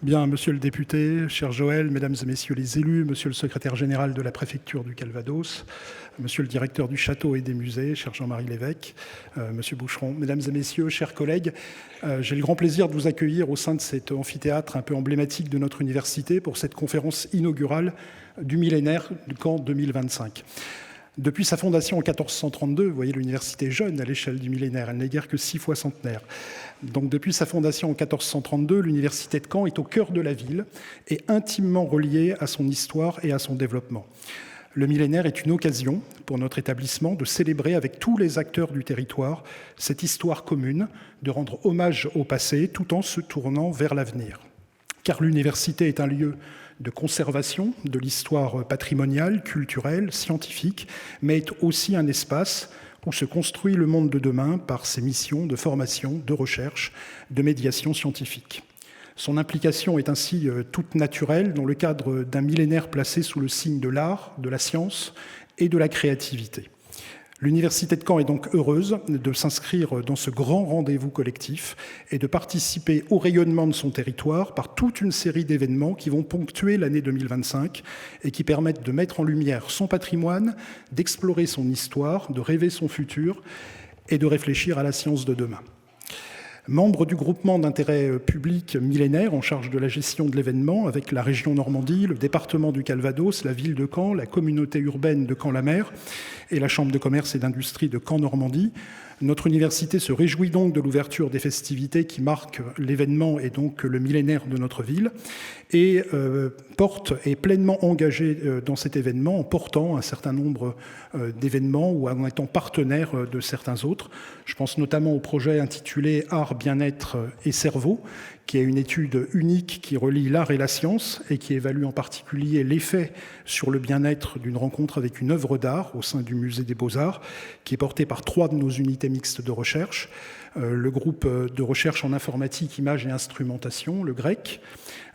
Bien, monsieur le député, cher Joël, mesdames et messieurs les élus, monsieur le secrétaire général de la préfecture du Calvados, monsieur le directeur du château et des musées, cher Jean-Marie Lévesque, monsieur Boucheron, mesdames et messieurs, chers collègues, j'ai le grand plaisir de vous accueillir au sein de cet amphithéâtre un peu emblématique de notre université pour cette conférence inaugurale du millénaire du Caen 2025. Depuis sa fondation en 1432, vous voyez, l'université est jeune à l'échelle du millénaire, elle n'est guère que 6 fois centenaire. Donc depuis sa fondation en 1432, l'université de Caen est au cœur de la ville et intimement reliée à son histoire et à son développement. Le millénaire est une occasion pour notre établissement de célébrer avec tous les acteurs du territoire cette histoire commune, de rendre hommage au passé tout en se tournant vers l'avenir. Car l'université est un lieu de conservation de l'histoire patrimoniale, culturelle, scientifique, mais est aussi un espace où se construit le monde de demain par ses missions de formation, de recherche, de médiation scientifique. Son implication est ainsi toute naturelle dans le cadre d'un millénaire placé sous le signe de l'art, de la science et de la créativité. L'Université de Caen est donc heureuse de s'inscrire dans ce grand rendez-vous collectif et de participer au rayonnement de son territoire par toute une série d'événements qui vont ponctuer l'année 2025 et qui permettent de mettre en lumière son patrimoine, d'explorer son histoire, de rêver son futur et de réfléchir à la science de demain. Membre du groupement d'intérêt public millénaire en charge de la gestion de l'événement avec la région Normandie, le département du Calvados, la ville de Caen, la communauté urbaine de Caen-la-Mer et la chambre de commerce et d'industrie de Caen-Normandie, notre université se réjouit donc de l'ouverture des festivités qui marquent l'événement et donc le millénaire de notre ville et est pleinement engagée dans cet événement en portant un certain nombre d'événements ou en étant partenaire de certains autres. Je pense notamment au projet intitulé « Art, bien-être et cerveau », qui est une étude unique qui relie l'art et la science et qui évalue en particulier l'effet sur le bien-être d'une rencontre avec une œuvre d'art au sein du Musée des Beaux-Arts, qui est portée par 3 de nos unités mixtes de recherche, le groupe de recherche en informatique, images et instrumentation, le GREC,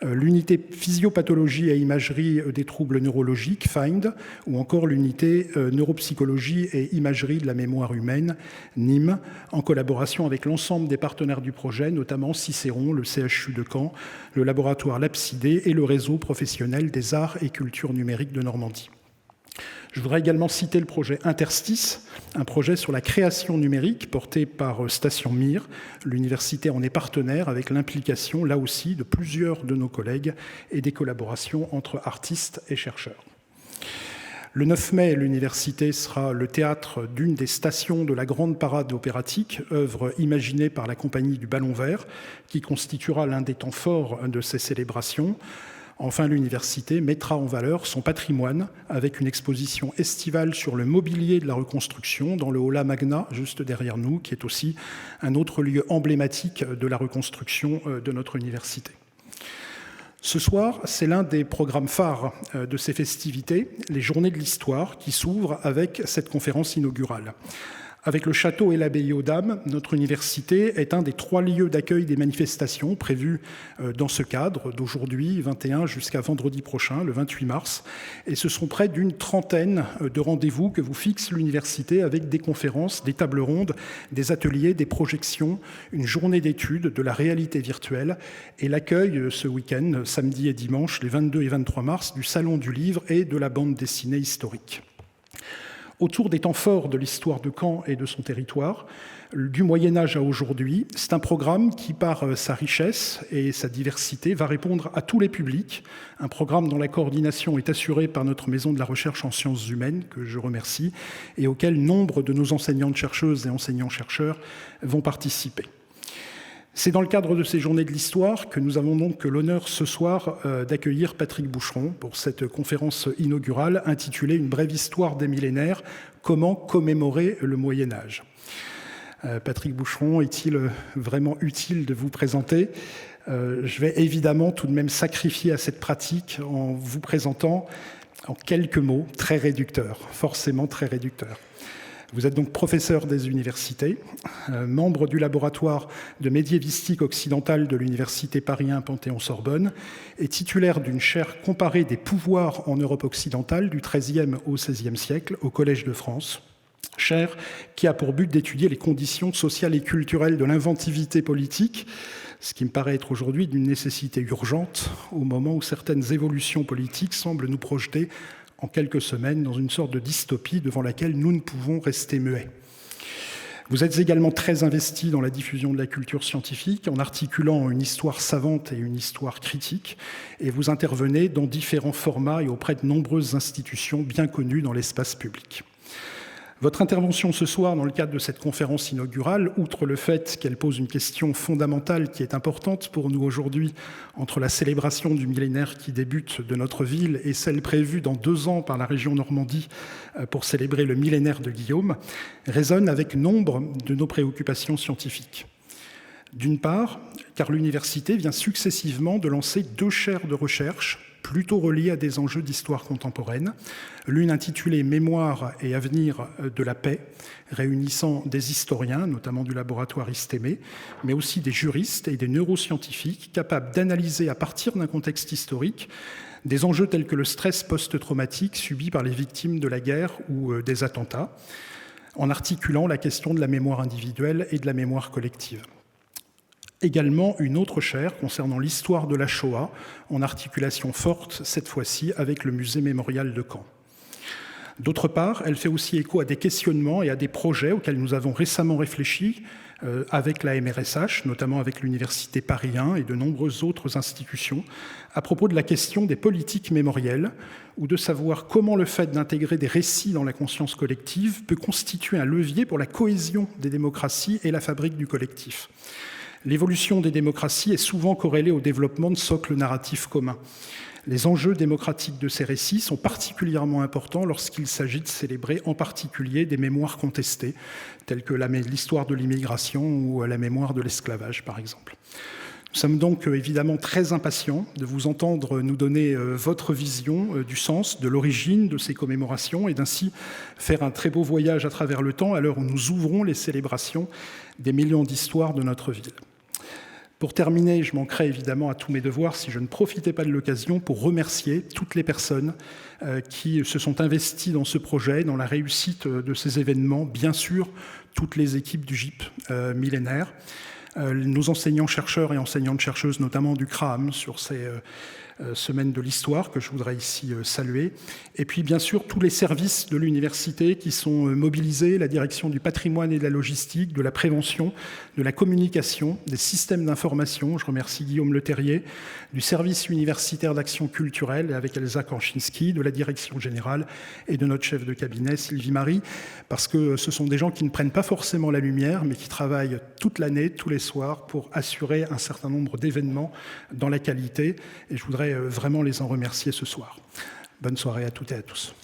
l'unité physiopathologie et imagerie des troubles neurologiques, FIND, ou encore l'unité neuropsychologie et imagerie de la mémoire humaine, NIM, en collaboration avec l'ensemble des partenaires du projet, notamment Cicéron, le CHU de Caen, le laboratoire Lapsidé et le réseau professionnel des arts et cultures numériques de Normandie. Je voudrais également citer le projet Interstice, un projet sur la création numérique porté par Station Mir. L'université en est partenaire avec l'implication, là aussi, de plusieurs de nos collègues et des collaborations entre artistes et chercheurs. Le 9 mai, l'université sera le théâtre d'une des stations de la Grande Parade opératique, œuvre imaginée par la compagnie du Ballon Vert, qui constituera l'un des temps forts de ces célébrations. Enfin, l'université mettra en valeur son patrimoine avec une exposition estivale sur le mobilier de la reconstruction dans le Aula Magna, juste derrière nous, qui est aussi un autre lieu emblématique de la reconstruction de notre université. Ce soir, c'est l'un des programmes phares de ces festivités, les Journées de l'Histoire, qui s'ouvrent avec cette conférence inaugurale. Avec le château et l'abbaye aux Dames, notre université est un des 3 lieux d'accueil des manifestations prévues dans ce cadre d'aujourd'hui, 21 jusqu'à vendredi prochain, le 28 mars. Et ce sont près d'une trentaine de rendez-vous que vous fixe l'université avec des conférences, des tables rondes, des ateliers, des projections, une journée d'études, de la réalité virtuelle et l'accueil ce week-end, samedi et dimanche, les 22 et 23 mars, du Salon du Livre et de la bande dessinée historique. Autour des temps forts de l'histoire de Caen et de son territoire, du Moyen-Âge à aujourd'hui, c'est un programme qui, par sa richesse et sa diversité, va répondre à tous les publics. Un programme dont la coordination est assurée par notre maison de la recherche en sciences humaines, que je remercie, et auquel nombre de nos enseignantes-chercheuses et enseignants-chercheurs vont participer. C'est dans le cadre de ces Journées de l'Histoire que nous avons donc l'honneur ce soir d'accueillir Patrick Boucheron pour cette conférence inaugurale intitulée « Une brève histoire des millénaires, comment commémorer le Moyen-Âge ». Patrick Boucheron, est-il vraiment utile de vous présenter ? Je vais évidemment tout de même sacrifier à cette pratique en vous présentant en quelques mots très réducteurs, forcément très réducteurs. Vous êtes donc professeur des universités, membre du laboratoire de médiévistique occidentale de l'université Paris 1 Panthéon-Sorbonne et titulaire d'une chaire comparée des pouvoirs en Europe occidentale du XIIIe au XVIe siècle au Collège de France. chaire qui a pour but d'étudier les conditions sociales et culturelles de l'inventivité politique, ce qui me paraît être aujourd'hui d'une nécessité urgente au moment où certaines évolutions politiques semblent nous projeter en quelques semaines dans une sorte de dystopie devant laquelle nous ne pouvons rester muets. Vous êtes également très investi dans la diffusion de la culture scientifique en articulant une histoire savante et une histoire critique, et vous intervenez dans différents formats et auprès de nombreuses institutions bien connues dans l'espace public. Votre intervention ce soir dans le cadre de cette conférence inaugurale, outre le fait qu'elle pose une question fondamentale qui est importante pour nous aujourd'hui entre la célébration du millénaire qui débute de notre ville et celle prévue dans 2 ans par la région Normandie pour célébrer le millénaire de Guillaume, résonne avec nombre de nos préoccupations scientifiques. D'une part, car l'université vient successivement de lancer 2 chaires de recherche plutôt reliées à des enjeux d'histoire contemporaine, l'une intitulée « Mémoire et avenir de la paix », réunissant des historiens, notamment du laboratoire ISTEME, mais aussi des juristes et des neuroscientifiques capables d'analyser à partir d'un contexte historique des enjeux tels que le stress post-traumatique subi par les victimes de la guerre ou des attentats, en articulant la question de la mémoire individuelle et de la mémoire collective. Également une autre chaire concernant l'histoire de la Shoah, en articulation forte, cette fois-ci, avec le musée mémorial de Caen. D'autre part, elle fait aussi écho à des questionnements et à des projets auxquels nous avons récemment réfléchi avec la MRSH, notamment avec l'Université Paris 1 et de nombreuses autres institutions, à propos de la question des politiques mémorielles, ou de savoir comment le fait d'intégrer des récits dans la conscience collective peut constituer un levier pour la cohésion des démocraties et la fabrique du collectif. L'évolution des démocraties est souvent corrélée au développement de socles narratifs communs. Les enjeux démocratiques de ces récits sont particulièrement importants lorsqu'il s'agit de célébrer en particulier des mémoires contestées, telles que l'histoire de l'immigration ou la mémoire de l'esclavage, par exemple. Nous sommes donc évidemment très impatients de vous entendre nous donner votre vision du sens, de l'origine de ces commémorations et d'ainsi faire un très beau voyage à travers le temps à l'heure où nous ouvrons les célébrations des millions d'histoires de notre ville. Pour terminer, je manquerai évidemment à tous mes devoirs si je ne profitais pas de l'occasion pour remercier toutes les personnes qui se sont investies dans ce projet, dans la réussite de ces événements, bien sûr, toutes les équipes du GIP millénaire, nos enseignants-chercheurs et enseignantes-chercheuses, notamment du CRAM, sur ces semaines de l'histoire, que je voudrais ici saluer. Et puis, bien sûr, tous les services de l'université qui sont mobilisés, la direction du patrimoine et de la logistique, de la prévention, de la communication, des systèmes d'information. Je remercie Guillaume Leterrier, du service universitaire d'action culturelle, avec Elsa Korczynski, de la direction générale et de notre chef de cabinet, Sylvie Marie, parce que ce sont des gens qui ne prennent pas forcément la lumière, mais qui travaillent toute l'année, tous les soirs, pour assurer un certain nombre d'événements dans la qualité. Et je voudrais vraiment les en remercier ce soir. Bonne soirée à toutes et à tous.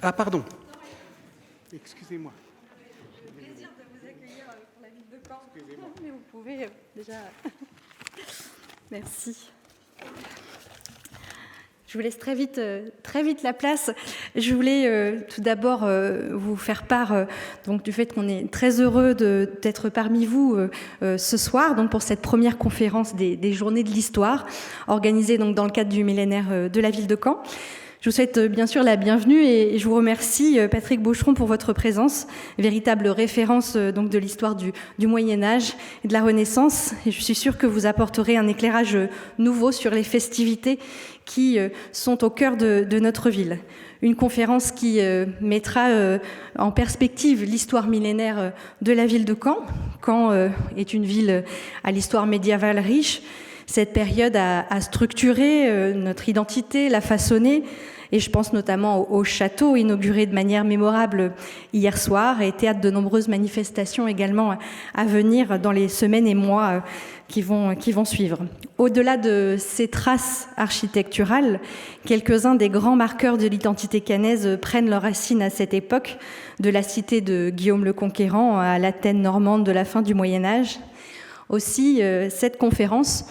Ah, pardon. Excusez-moi. Plaisir de vous accueillir pour la ville de Caen. Mais vous pouvez déjà. Merci. Je vous laisse très vite la place. Je voulais tout d'abord vous faire part donc du fait qu'on est très heureux d'être parmi vous ce soir, donc pour cette première conférence des Journées de l'Histoire, organisée donc dans le cadre du millénaire de la ville de Caen. Je vous souhaite bien sûr la bienvenue et je vous remercie, Patrick Beaucheron, pour votre présence, véritable référence donc de l'histoire du Moyen-Âge et de la Renaissance. Et je suis sûre que vous apporterez un éclairage nouveau sur les festivités qui sont au cœur de notre ville. Une conférence qui mettra en perspective l'histoire millénaire de la ville de Caen. Caen est une ville à l'histoire médiévale riche. Cette période a structuré notre identité, l'a façonnée, et je pense notamment au château inauguré de manière mémorable hier soir et théâtre de nombreuses manifestations également à venir dans les semaines et mois qui vont suivre. Au-delà de ces traces architecturales, quelques-uns des grands marqueurs de l'identité caennaise prennent leurs racines à cette époque, de la cité de Guillaume le Conquérant à l'Athènes normande de la fin du Moyen-Âge. Aussi, cette conférence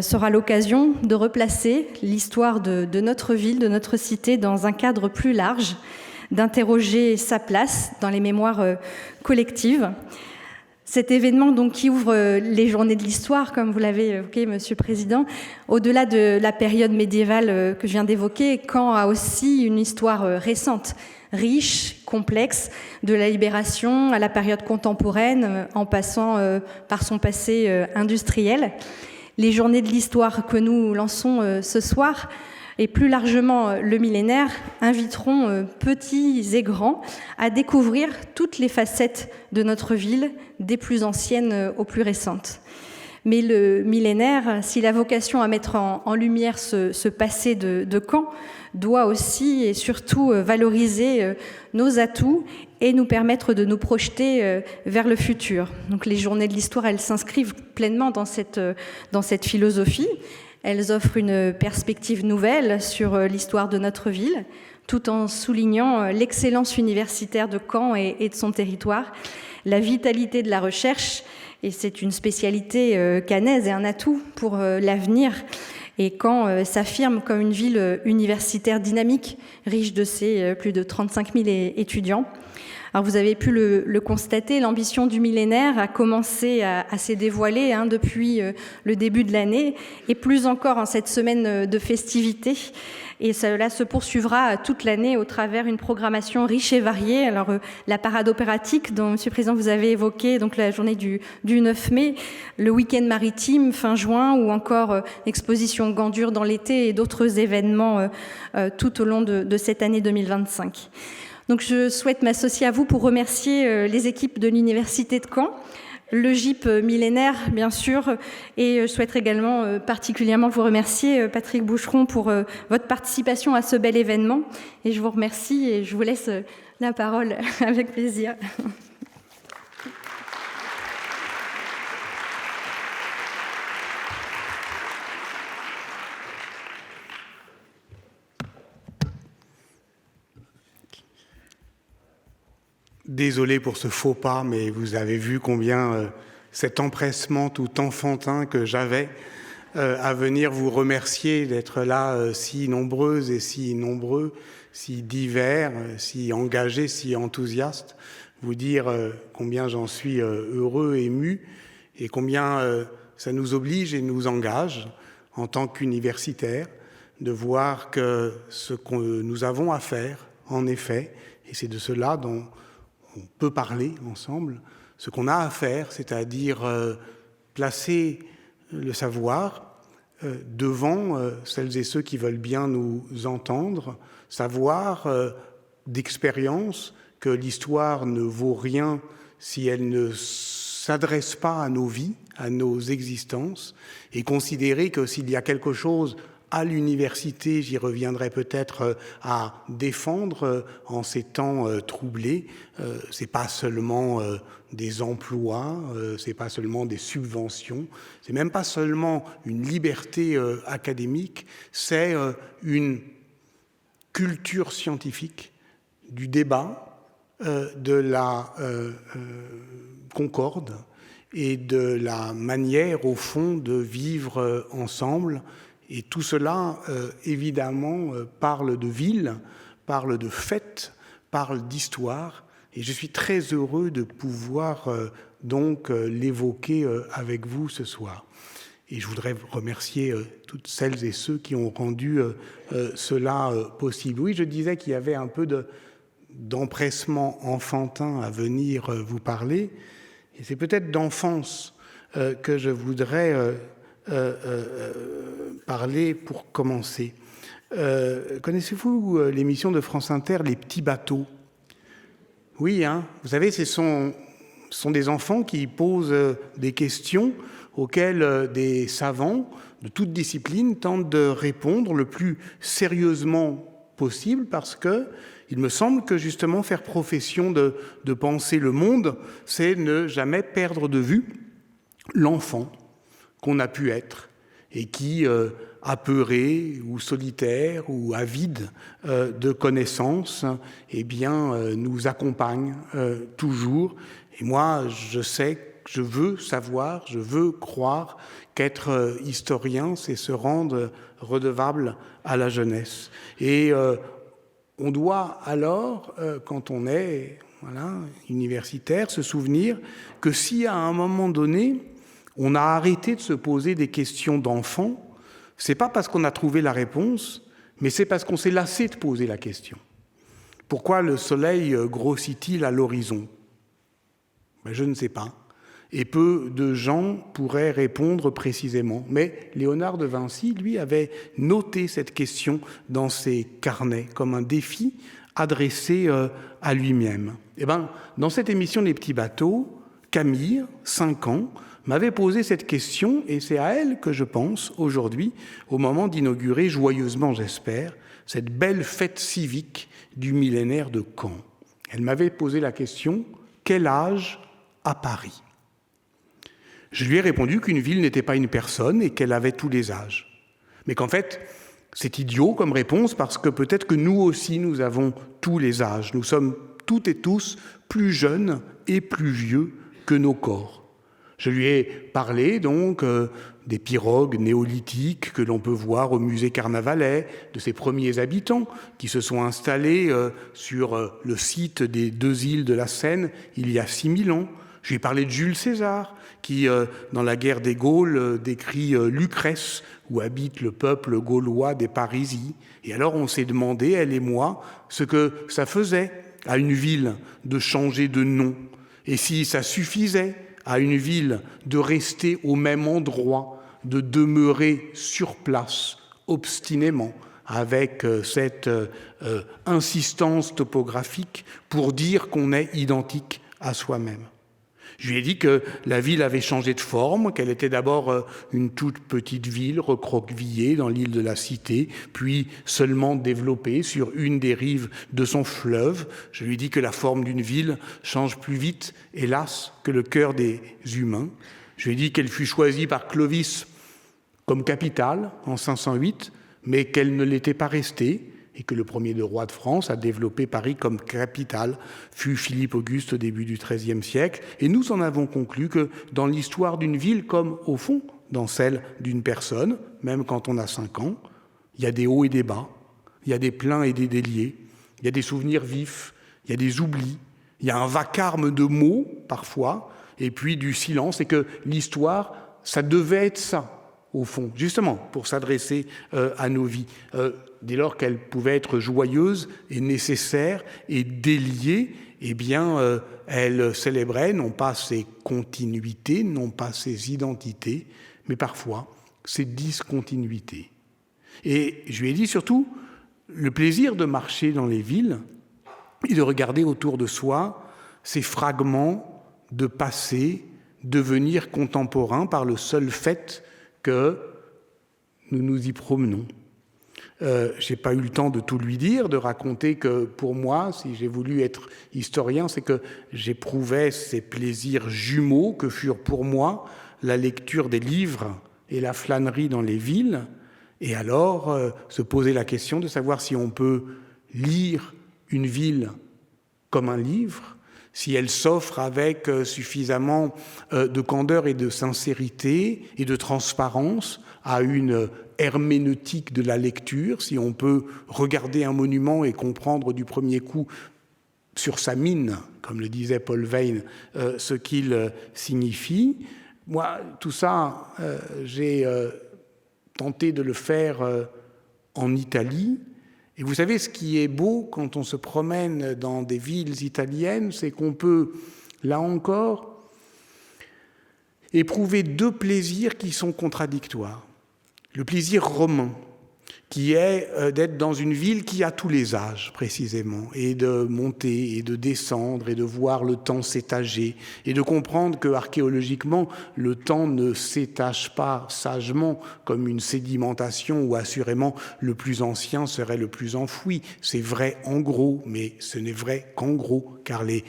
sera l'occasion de replacer l'histoire de notre ville, de notre cité, dans un cadre plus large, d'interroger sa place dans les mémoires collectives. Cet événement donc, qui ouvre les journées de l'histoire, comme vous l'avez évoqué, Monsieur le Président, au-delà de la période médiévale que je viens d'évoquer, Caen a aussi une histoire récente, riche, complexe, de la libération à la période contemporaine, en passant par son passé industriel. Les journées de l'histoire que nous lançons ce soir, et plus largement le millénaire, inviteront petits et grands à découvrir toutes les facettes de notre ville, des plus anciennes aux plus récentes. Mais le millénaire, s'il a vocation à mettre en lumière ce passé de Caen, doit aussi et surtout valoriser nos atouts et nous permettre de nous projeter vers le futur. Donc les journées de l'histoire, elles s'inscrivent pleinement dans cette philosophie. Elles offrent une perspective nouvelle sur l'histoire de notre ville, tout en soulignant l'excellence universitaire de Caen et de son territoire, la vitalité de la recherche, et c'est une spécialité caennaise et un atout pour l'avenir. Et Caen s'affirme comme une ville universitaire dynamique, riche de ses plus de 35 000 étudiants. Alors vous avez pu le constater, l'ambition du millénaire a commencé à se dévoiler depuis le début de l'année, et plus encore en cette semaine de festivités. Et cela se poursuivra toute l'année au travers d'une programmation riche et variée. Alors la parade opératique dont, Monsieur le Président, vous avez évoqué, donc la journée du 9 mai, le week-end maritime fin juin, ou encore l'exposition Gandur dans l'été et d'autres événements tout au long de cette année 2025. Donc je souhaite m'associer à vous pour remercier les équipes de l'Université de Caen, le GIP millénaire, bien sûr, et je souhaiterais également particulièrement vous remercier, Patrick Boucheron, pour votre participation à ce bel événement. Et je vous remercie et je vous laisse la parole avec plaisir. Désolé pour ce faux pas, mais vous avez vu combien cet empressement tout enfantin que j'avais à venir vous remercier d'être là si nombreuses et si nombreux, si divers, si engagés, si enthousiastes, vous dire combien j'en suis heureux, ému, et combien ça nous oblige et nous engage en tant qu'universitaires de voir que ce que nous avons à faire, en effet, et c'est de cela dont on peut parler ensemble, ce qu'on a à faire, c'est-à-dire placer le savoir devant celles et ceux qui veulent bien nous entendre, savoir d'expérience que l'histoire ne vaut rien si elle ne s'adresse pas à nos vies, à nos existences, et considérer que s'il y a quelque chose à l'université, j'y reviendrai peut-être, à défendre en ces temps troublés, c'est pas seulement des emplois, c'est pas seulement des subventions, c'est même pas seulement une liberté académique, c'est une culture scientifique du débat, de la concorde et de la manière, au fond, de vivre ensemble. Et tout cela, évidemment, parle de ville, parle de fête, parle d'histoire. Et je suis très heureux de pouvoir donc l'évoquer avec vous ce soir. Et je voudrais remercier toutes celles et ceux qui ont rendu cela possible. Oui, je disais qu'il y avait un peu d'empressement enfantin à venir vous parler. Et c'est peut-être d'enfance que je voudrais parler pour commencer. Connaissez-vous l'émission de France Inter, Les Petits Bateaux? Oui, hein, vous savez, ce sont des enfants qui posent des questions auxquelles des savants de toute discipline tentent de répondre le plus sérieusement possible, parce que il me semble que justement faire profession de penser le monde, c'est ne jamais perdre de vue l'enfant qu'on a pu être et qui, apeuré ou solitaire ou avide de connaissances, eh bien, nous accompagne toujours. Et moi, je sais, je veux savoir, je veux croire qu'être historien, c'est se rendre redevable à la jeunesse. Et on doit alors, quand on est universitaire, se souvenir que si à un moment donné, on a arrêté de se poser des questions d'enfant, c'est pas parce qu'on a trouvé la réponse, mais c'est parce qu'on s'est lassé de poser la question. Pourquoi le soleil grossit-il à l'horizon ? Ben, je ne sais pas. Et peu de gens pourraient répondre précisément. Mais Léonard de Vinci, lui, avait noté cette question dans ses carnets comme un défi adressé à lui-même. Et ben, dans cette émission Les Petits Bateaux, Camille, 5 ans, m'avait posé cette question, et c'est à elle que je pense aujourd'hui, au moment d'inaugurer joyeusement, j'espère, cette belle fête civique du millénaire de Caen. Elle m'avait posé la question « Quel âge à Paris ?» Je lui ai répondu qu'une ville n'était pas une personne et qu'elle avait tous les âges. Mais qu'en fait, c'est idiot comme réponse parce que peut-être que nous aussi, nous avons tous les âges. Nous sommes toutes et tous plus jeunes et plus vieux que nos corps. Je lui ai parlé donc des pirogues néolithiques que l'on peut voir au musée Carnavalet, de ces premiers habitants qui se sont installés sur le site des 2 îles de la Seine il y a 6000 ans. Je lui ai parlé de Jules César qui, dans la guerre des Gaules, décrit Lucrèce, où habite le peuple gaulois des Parisis. Et alors on s'est demandé, elle et moi, ce que ça faisait à une ville de changer de nom, et si ça suffisait à une ville de rester au même endroit, de demeurer sur place obstinément, avec cette insistance topographique pour dire qu'on est identique à soi-même. Je lui ai dit que la ville avait changé de forme, qu'elle était d'abord une toute petite ville recroquevillée dans l'île de la Cité, puis seulement développée sur une des rives de son fleuve. Je lui ai dit que la forme d'une ville change plus vite, hélas, que le cœur des humains. Je lui ai dit qu'elle fut choisie par Clovis comme capitale en 508, mais qu'elle ne l'était pas restée, et que le premier roi de France a développé Paris comme capitale, fut Philippe Auguste au début du XIIIe siècle. Et nous en avons conclu que dans l'histoire d'une ville, comme au fond dans celle d'une personne, même quand on a 5 ans, il y a des hauts et des bas, il y a des pleins et des déliés, il y a des souvenirs vifs, il y a des oublis, il y a un vacarme de mots parfois, et puis du silence, et que l'histoire, ça devait être ça, au fond, justement, pour s'adresser à nos vies. Dès lors qu'elle pouvait être joyeuse et nécessaire et déliée, eh bien, elle célébrait non pas ses continuités, non pas ses identités, mais parfois ses discontinuités. Et je lui ai dit surtout le plaisir de marcher dans les villes et de regarder autour de soi ces fragments de passé devenir contemporains par le seul fait que nous nous y promenons. Je n'ai pas eu le temps de tout lui dire, de raconter que pour moi, si j'ai voulu être historien, c'est que j'éprouvais ces plaisirs jumeaux que furent pour moi la lecture des livres et la flânerie dans les villes, et alors se poser la question de savoir si on peut lire une ville comme un livre, si elle s'offre avec suffisamment de candeur et de sincérité et de transparence à une herméneutique de la lecture, si on peut regarder un monument et comprendre du premier coup sur sa mine, comme le disait Paul Veyne, ce qu'il signifie. Moi, tout ça, j'ai tenté de le faire en Italie. Et vous savez, ce qui est beau quand on se promène dans des villes italiennes, c'est qu'on peut, là encore, éprouver 2 plaisirs qui sont contradictoires. Le plaisir romain, qui est d'être dans une ville qui a tous les âges, précisément, et de monter et de descendre et de voir le temps s'étager et de comprendre que, archéologiquement, le temps ne s'étage pas sagement comme une sédimentation où, assurément, le plus ancien serait le plus enfoui. C'est vrai en gros, mais ce n'est vrai qu'en gros, car les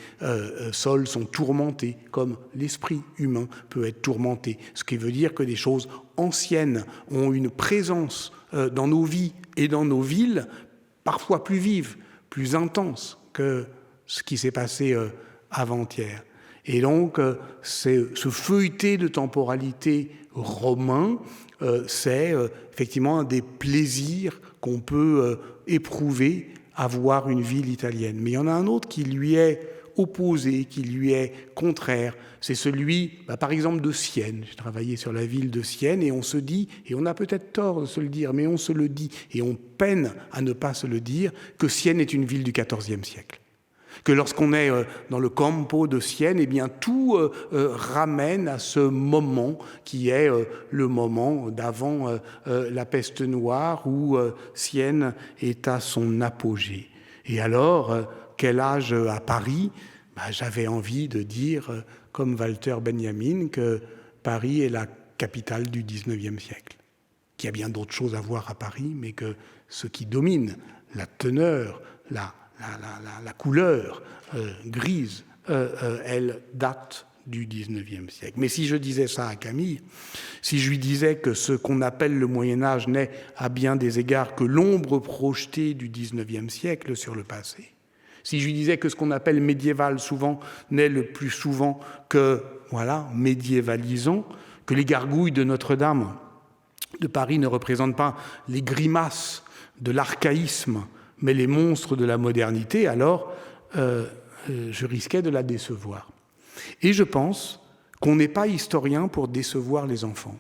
sols sont tourmentés, comme l'esprit humain peut être tourmenté. Ce qui veut dire que des choses anciennes ont une présence dans nos vies et dans nos villes, parfois plus vive, plus intense que ce qui s'est passé avant-hier. Et donc, ce feuilleté de temporalité romain, c'est effectivement un des plaisirs qu'on peut éprouver à voir une ville italienne. Mais il y en a un autre qui lui est opposé, qui lui est contraire. C'est celui, par exemple, de Sienne. J'ai travaillé sur la ville de Sienne et on se dit, et on a peut-être tort de se le dire, mais on se le dit, et on peine à ne pas se le dire, que Sienne est une ville du XIVe siècle. Que lorsqu'on est dans le campo de Sienne, eh bien, tout ramène à ce moment qui est le moment d'avant la peste noire où Sienne est à son apogée. Et alors, quel âge à Paris ? J'avais envie de dire, comme Walter Benjamin, que Paris est la capitale du XIXe siècle. Qu'il y a bien d'autres choses à voir à Paris, mais que ce qui domine, la teneur, la couleur grise, elle date du XIXe siècle. Mais si je disais ça à Camille, si je lui disais que ce qu'on appelle le Moyen-Âge n'est à bien des égards que l'ombre projetée du XIXe siècle sur le passé, si je lui disais que ce qu'on appelle médiéval souvent n'est le plus souvent que, médiévalisant, que les gargouilles de Notre-Dame de Paris ne représentent pas les grimaces de l'archaïsme, mais les monstres de la modernité, alors je risquais de la décevoir. Et je pense qu'on n'est pas historien pour décevoir les enfants.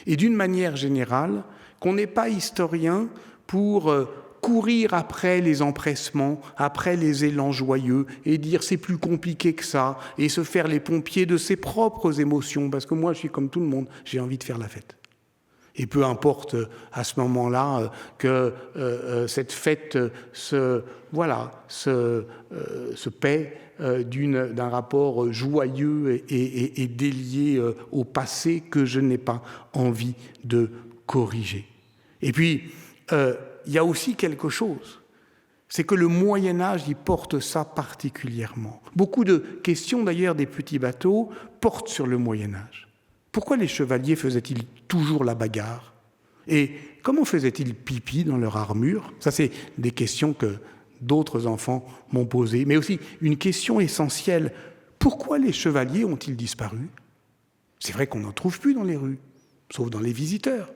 Et d'une manière générale, qu'on n'est pas historien pour courir après les empressements, après les élans joyeux, et dire c'est plus compliqué que ça, et se faire les pompiers de ses propres émotions, parce que moi je suis comme tout le monde, j'ai envie de faire la fête. Et peu importe à ce moment-là que cette fête se paie d'un rapport joyeux et délié au passé que je n'ai pas envie de corriger. Et puis, il y a aussi quelque chose, c'est que le Moyen-Âge y porte ça particulièrement. Beaucoup de questions d'ailleurs des petits bateaux portent sur le Moyen-Âge. Pourquoi les chevaliers faisaient-ils toujours la bagarre ? Et comment faisaient-ils pipi dans leur armure ? Ça, c'est des questions que d'autres enfants m'ont posées. Mais aussi une question essentielle. Pourquoi les chevaliers ont-ils disparu ? C'est vrai qu'on n'en trouve plus dans les rues, sauf dans les visiteurs.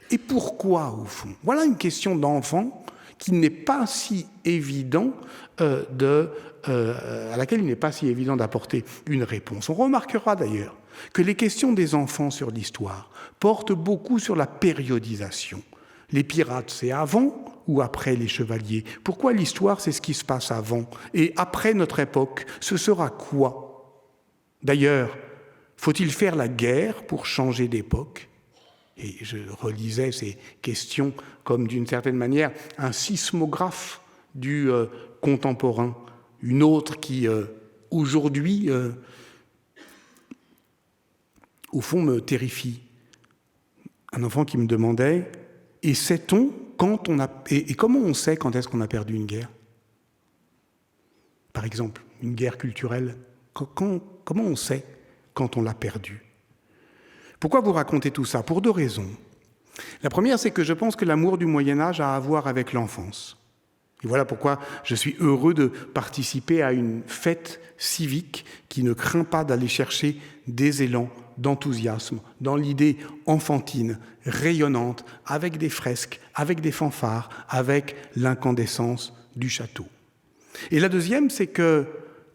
Et pourquoi, au fond ? Voilà une question d'enfant qui n'est pas si évident à laquelle il n'est pas si évident d'apporter une réponse. On remarquera d'ailleurs que les questions des enfants sur l'histoire portent beaucoup sur la périodisation. Les pirates, c'est avant ou après les chevaliers ? Pourquoi l'histoire, c'est ce qui se passe avant ? Et après notre époque, ce sera quoi ? D'ailleurs, faut-il faire la guerre pour changer d'époque ? Et je relisais ces questions comme, d'une certaine manière, un sismographe du contemporain. Une autre qui, aujourd'hui, au fond, me terrifie. Un enfant qui me demandait « Et sait-on quand on a... et comment on sait quand est-ce qu'on a perdu une guerre ?» Par exemple, une guerre culturelle. Comment on sait quand on l'a perdue ? Pourquoi vous racontez tout ça ? Pour deux raisons. La première, c'est que je pense que l'amour du Moyen-Âge a à voir avec l'enfance. Et voilà pourquoi je suis heureux de participer à une fête civique qui ne craint pas d'aller chercher des élans d'enthousiasme dans l'idée enfantine, rayonnante, avec des fresques, avec des fanfares, avec l'incandescence du château. Et la deuxième, c'est que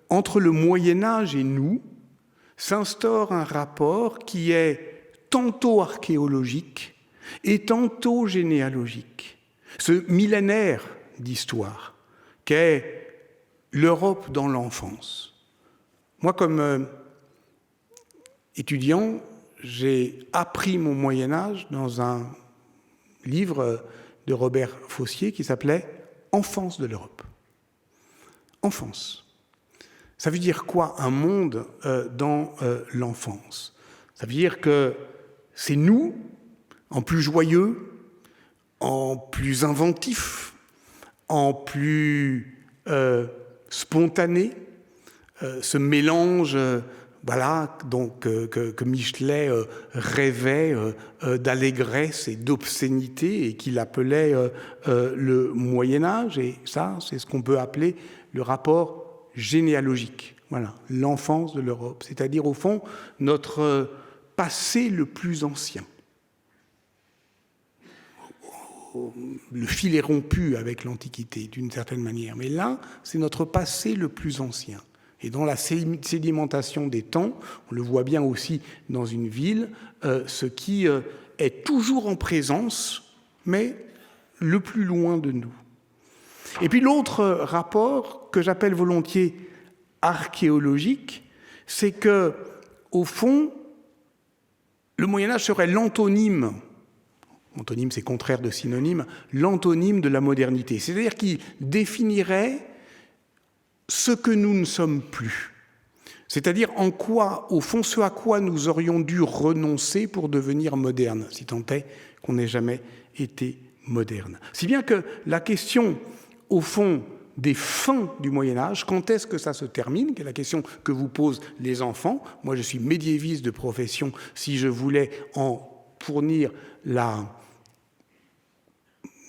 entre le Moyen-Âge et nous s'instaure un rapport qui est tantôt archéologique et tantôt généalogique. Ce millénaire d'histoire qu'est l'Europe dans l'enfance. Moi, comme étudiant, j'ai appris mon Moyen-Âge dans un livre de Robert Fossier qui s'appelait « Enfance de l'Europe ». Enfance. Ça veut dire quoi, un monde dans l'enfance ? Ça veut dire que c'est nous, en plus joyeux, en plus inventif, en plus spontané, ce mélange donc, que Michelet rêvait d'allégresse et d'obscénité et qu'il appelait le Moyen-Âge. Et ça, c'est ce qu'on peut appeler le rapport généalogique Voilà, l'enfance de l'Europe, c'est-à-dire au fond notre passé le plus ancien. Le fil est rompu avec l'Antiquité, d'une certaine manière. Mais là, c'est notre passé le plus ancien. Et dans la sédimentation des temps, on le voit bien aussi dans une ville, ce qui est toujours en présence, mais le plus loin de nous. Et puis l'autre rapport, que j'appelle volontiers archéologique, c'est que, au fond, le Moyen-Âge serait l'antonyme. Antonyme, c'est contraire de synonyme, l'antonyme de la modernité. C'est-à-dire qu'il définirait ce que nous ne sommes plus. C'est-à-dire en quoi, au fond, ce à quoi nous aurions dû renoncer pour devenir modernes, si tant est qu'on n'ait jamais été moderne. Si bien que la question, au fond, des fins du Moyen-Âge, quand est-ce que ça se termine, qui est la question que vous posent les enfants. Moi, je suis médiéviste de profession. Si je voulais en fournir la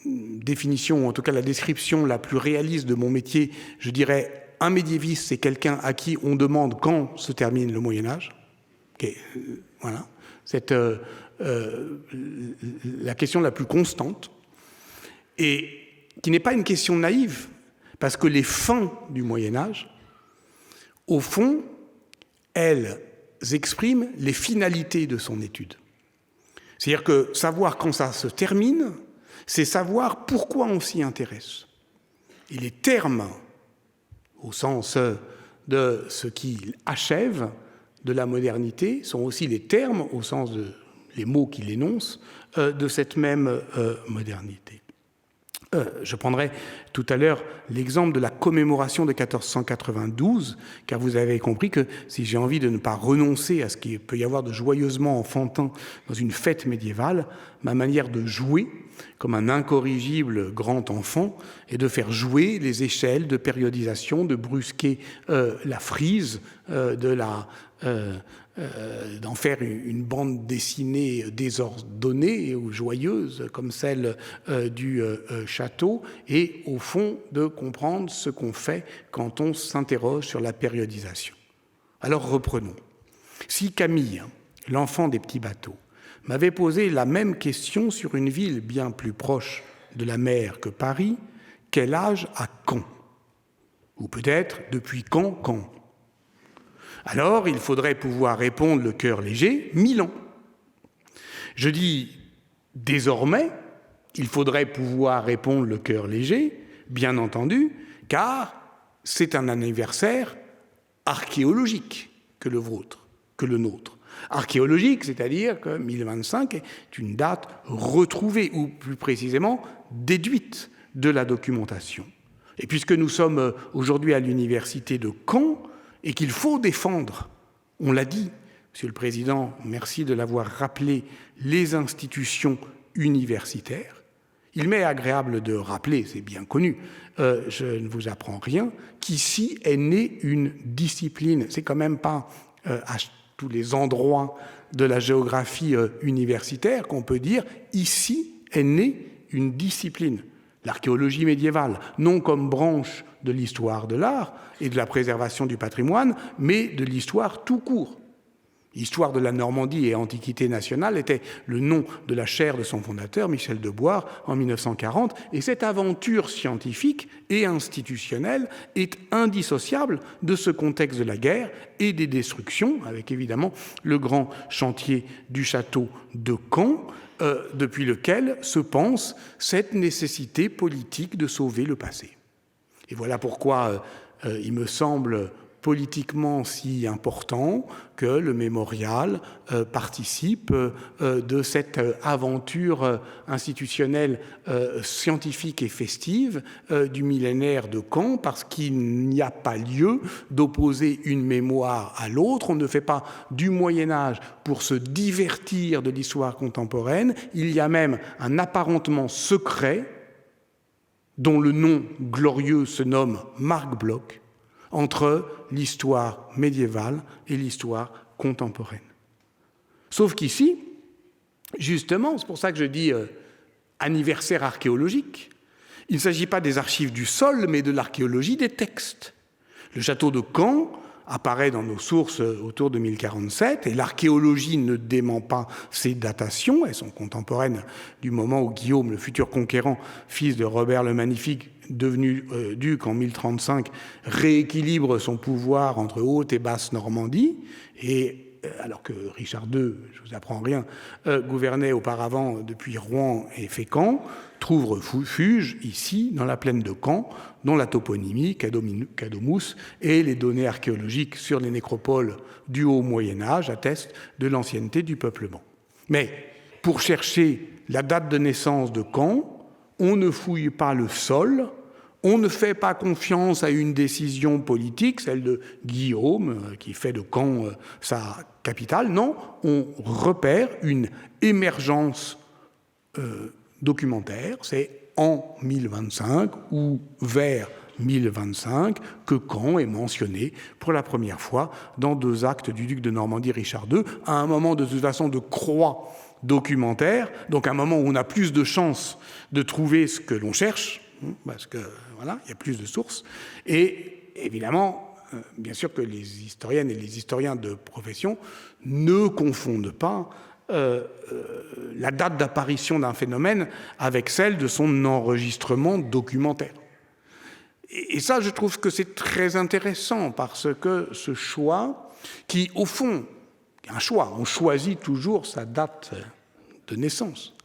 définition, en tout cas la description la plus réaliste de mon métier, je dirais un médiéviste, c'est quelqu'un à qui on demande quand se termine le Moyen-Âge. Okay. Voilà. C'est la question la plus constante et qui n'est pas une question naïve, parce que les fins du Moyen-Âge, au fond, elles expriment les finalités de son étude. C'est-à-dire que savoir quand ça se termine, c'est savoir pourquoi on s'y intéresse. Et les termes, au sens de ce qui achève de la modernité, sont aussi les termes, au sens de les mots qui l'énoncent, de cette même modernité. Je prendrai tout à l'heure l'exemple de la commémoration de 1492, car vous avez compris que si j'ai envie de ne pas renoncer à ce qu'il peut y avoir de joyeusement enfantin dans une fête médiévale, ma manière de jouer, comme un incorrigible grand enfant, est de faire jouer les échelles de périodisation, de brusquer la frise, d'en faire une bande dessinée désordonnée ou joyeuse comme celle du château, et au fond de comprendre ce qu'on fait quand on s'interroge sur la périodisation. Alors reprenons. Si Camille, l'enfant des petits bateaux, m'avait posé la même question sur une ville bien plus proche de la mer que Paris, quel âge a Caen? Ou peut-être depuis quand? Alors, il faudrait pouvoir répondre le cœur léger, 1000 ans. Je dis désormais, il faudrait pouvoir répondre le cœur léger, bien entendu, car c'est un anniversaire archéologique que le nôtre. Archéologique, c'est-à-dire que 1025 est une date retrouvée, ou plus précisément déduite de la documentation. Et puisque nous sommes aujourd'hui à l'université de Caen, et qu'il faut défendre, on l'a dit, Monsieur le Président, merci de l'avoir rappelé, les institutions universitaires, il m'est agréable de rappeler, c'est bien connu, je ne vous apprends rien, qu'ici est née une discipline. C'est quand même pas à tous les endroits de la géographie universitaire qu'on peut dire ici est née une discipline. L'archéologie médiévale, non comme branche de l'histoire de l'art et de la préservation du patrimoine, mais de l'histoire tout court. Histoire de la Normandie et Antiquité nationale était le nom de la chaire de son fondateur, Michel de Boire, en 1940, et cette aventure scientifique et institutionnelle est indissociable de ce contexte de la guerre et des destructions, avec évidemment le grand chantier du château de Caen, depuis lequel se pense cette nécessité politique de sauver le passé. Et voilà pourquoi il me semble politiquement si important que le mémorial participe de cette aventure institutionnelle, scientifique et festive du millénaire de Caen, parce qu'il n'y a pas lieu d'opposer une mémoire à l'autre. On ne fait pas du Moyen-Âge pour se divertir de l'histoire contemporaine. Il y a même un apparentement secret dont le nom glorieux se nomme Marc Bloch, entre l'histoire médiévale et l'histoire contemporaine. Sauf qu'ici, justement, c'est pour ça que je dis anniversaire archéologique, il ne s'agit pas des archives du sol, mais de l'archéologie des textes. Le château de Caen apparaît dans nos sources autour de 1047, et l'archéologie ne dément pas ces datations. Elles sont contemporaines du moment où Guillaume, le futur conquérant, fils de Robert le Magnifique, devenu duc en 1035, rééquilibre son pouvoir entre Haute et Basse Normandie, et alors que Richard II, je ne vous apprends rien, gouvernait auparavant depuis Rouen et Fécamp, trouve refuge ici, dans la plaine de Caen, dont la toponymie, Cadomous, et les données archéologiques sur les nécropoles du Haut Moyen-Âge attestent de l'ancienneté du peuplement. Mais pour chercher la date de naissance de Caen, on ne fouille pas le sol, on ne fait pas confiance à une décision politique, celle de Guillaume, qui fait de Caen sa capitale. Non, on repère une émergence documentaire. C'est en 1025 ou vers 1025 que Caen est mentionné pour la première fois dans 2 actes du duc de Normandie Richard II, à un moment de toute façon de croix documentaire, donc un moment où on a plus de chances de trouver ce que l'on cherche, parce que voilà, il y a plus de sources. Et évidemment, bien sûr que les historiennes et les historiens de profession ne confondent pas la date d'apparition d'un phénomène avec celle de son enregistrement documentaire. Et ça, je trouve que c'est très intéressant, parce que ce choix, qui au fond, un choix, on choisit toujours sa date de naissance,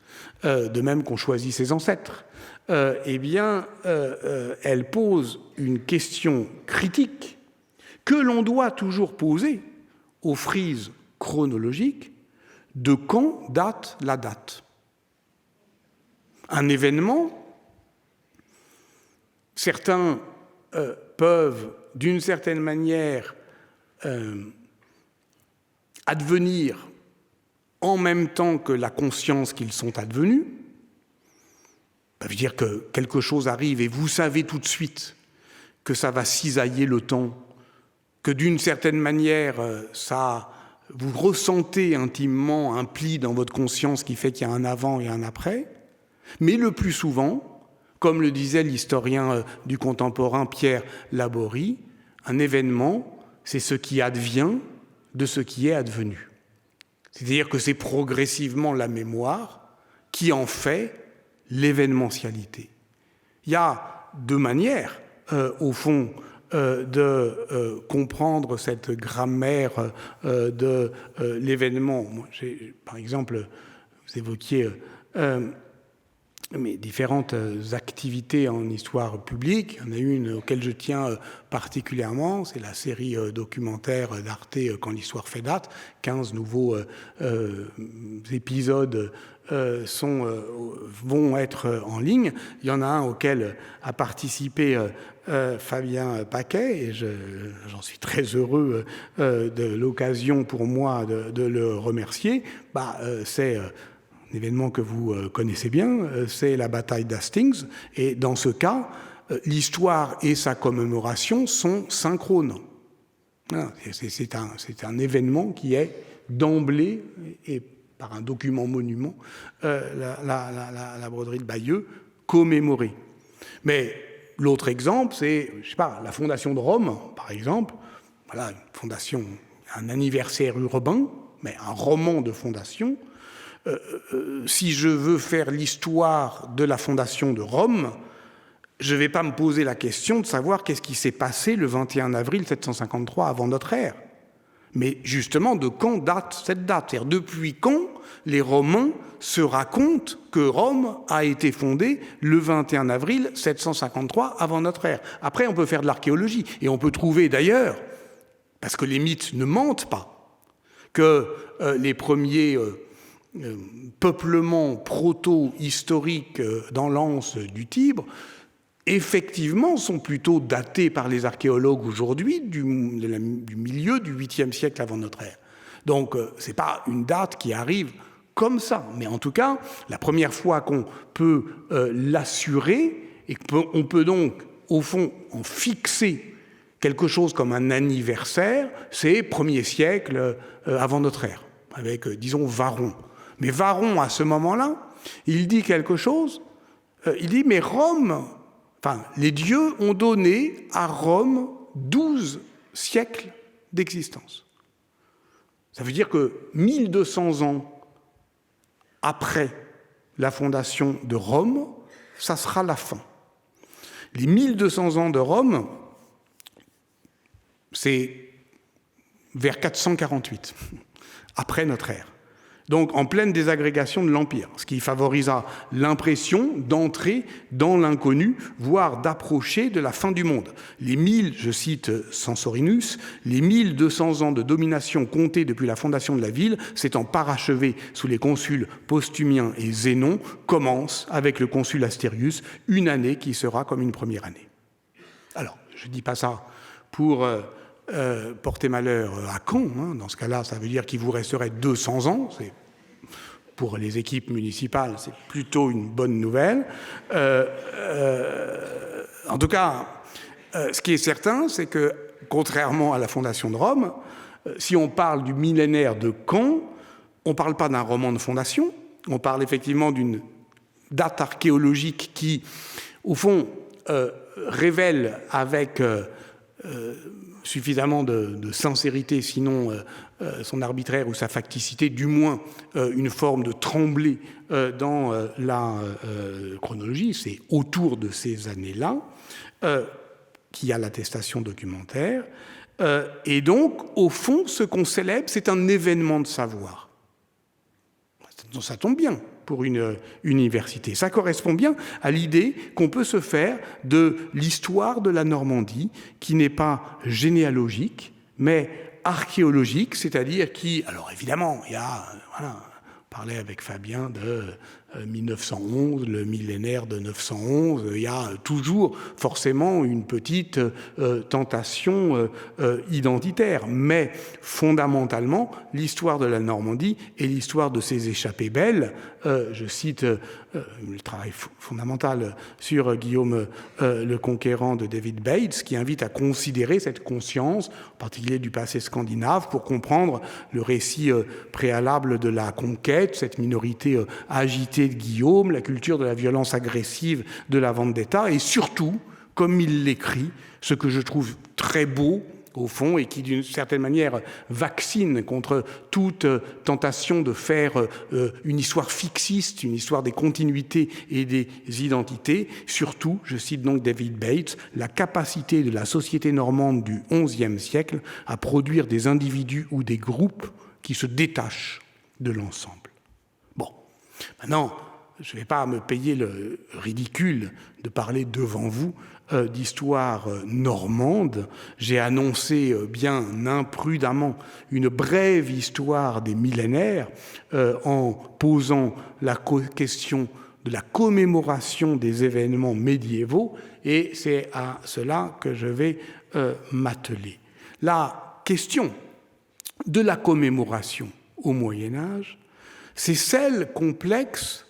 de même qu'on choisit ses ancêtres, eh bien, elle pose une question critique que l'on doit toujours poser aux frises chronologiques: de quand date la date? Un événement, certains peuvent, d'une certaine manière, advenir en même temps que la conscience qu'ils sont advenus. Ça veut dire que quelque chose arrive et vous savez tout de suite que ça va cisailler le temps, que d'une certaine manière, vous ressentez intimement un pli dans votre conscience qui fait qu'il y a un avant et un après. Mais le plus souvent, comme le disait l'historien du contemporain Pierre Laborie, un événement, c'est ce qui advient de ce qui est advenu. C'est-à-dire que c'est progressivement la mémoire qui en fait l'événementialité. Il y a 2 manières, au fond, de comprendre cette grammaire de l'événement. Par exemple, vous évoquiez mes différentes activités en histoire publique. Il y en a une auquel je tiens particulièrement, c'est la série documentaire d'Arte Quand l'histoire fait date. 15 nouveaux épisodes vont être en ligne. Il y en a un auquel a participé Fabien Paquet, et j'en suis très heureux de l'occasion pour moi de le remercier. C'est un événement que vous connaissez bien, c'est la bataille d'Hastings, et dans ce cas, l'histoire et sa commémoration sont synchrones. C'est un événement qui est d'emblée, et par un document monument, la broderie de Bayeux, commémorée. Mais l'autre exemple, c'est, je sais pas, la fondation de Rome, par exemple. Voilà, une fondation, un anniversaire urbain, mais un roman de fondation. Si je veux faire l'histoire de la fondation de Rome, je ne vais pas me poser la question de savoir qu'est-ce qui s'est passé le 21 avril 753 avant notre ère. Mais justement, de quand date cette date? C'est-à-dire depuis quand les Romains se racontent que Rome a été fondée le 21 avril 753 avant notre ère. Après, on peut faire de l'archéologie, et on peut trouver d'ailleurs, parce que les mythes ne mentent pas, que les premiers peuplements proto-historiques dans l'anse du Tibre, effectivement, sont plutôt datés par les archéologues aujourd'hui du milieu du 8e siècle avant notre ère. Donc, ce n'est pas une date qui arrive comme ça. Mais en tout cas, la première fois qu'on peut l'assurer, et qu'on peut donc, au fond, en fixer quelque chose comme un anniversaire, c'est 1er siècle avant notre ère, avec, disons, Varron. Mais Varron, à ce moment-là, il dit quelque chose, il dit, mais Rome... Enfin, les dieux ont donné à Rome 12 siècles d'existence. Ça veut dire que 1200 ans après la fondation de Rome, ça sera la fin. Les 1200 ans de Rome, c'est vers 448, après notre ère. Donc en pleine désagrégation de l'Empire, ce qui favorisa l'impression d'entrer dans l'inconnu, voire d'approcher de la fin du monde. Je cite Censorinus, les 1200 ans de domination comptés depuis la fondation de la ville, s'étant parachevés sous les consuls Postumien et Zénon, commencent avec le consul Astérius, une année qui sera comme une première année. Alors, je ne dis pas ça pour porter malheur à Caen, hein. Dans ce cas-là, ça veut dire qu'il vous resterait 200 ans. Pour les équipes municipales, c'est plutôt une bonne nouvelle. En tout cas, ce qui est certain, c'est que, contrairement à la fondation de Rome, si on parle du millénaire de Caen, on ne parle pas d'un roman de fondation, on parle effectivement d'une date archéologique qui, au fond, révèle avec suffisamment de sincérité, sinon son arbitraire ou sa facticité, du moins une forme de tremblé dans la chronologie. C'est autour de ces années-là qu'il y a l'attestation documentaire. Et donc, au fond, ce qu'on célèbre, c'est un événement de savoir. Ça tombe bien pour une université. Ça correspond bien à l'idée qu'on peut se faire de l'histoire de la Normandie, qui n'est pas généalogique, mais archéologique, c'est-à-dire qui... Alors évidemment, il y a... Voilà, on parlait avec Fabien de 1911, le millénaire de 911, il y a toujours forcément une petite tentation identitaire. Mais fondamentalement, l'histoire de la Normandie et l'histoire de ses échappées belles, je cite le travail fondamental sur Guillaume le Conquérant de David Bates, qui invite à considérer cette conscience, en particulier du passé scandinave, pour comprendre le récit préalable de la conquête, cette minorité agitée de Guillaume, la culture de la violence agressive de la vendetta, et surtout, comme il l'écrit, ce que je trouve très beau, au fond, et qui, d'une certaine manière, vaccine contre toute tentation de faire une histoire fixiste, une histoire des continuités et des identités. Surtout, je cite donc David Bates, la capacité de la société normande du XIe siècle à produire des individus ou des groupes qui se détachent de l'ensemble. Bon, maintenant, je ne vais pas me payer le ridicule de parler devant vous d'histoire normande. J'ai annoncé bien imprudemment une brève histoire des millénaires en posant la question de la commémoration des événements médiévaux, et c'est à cela que je vais m'atteler. La question de la commémoration au Moyen-Âge, c'est celle complexe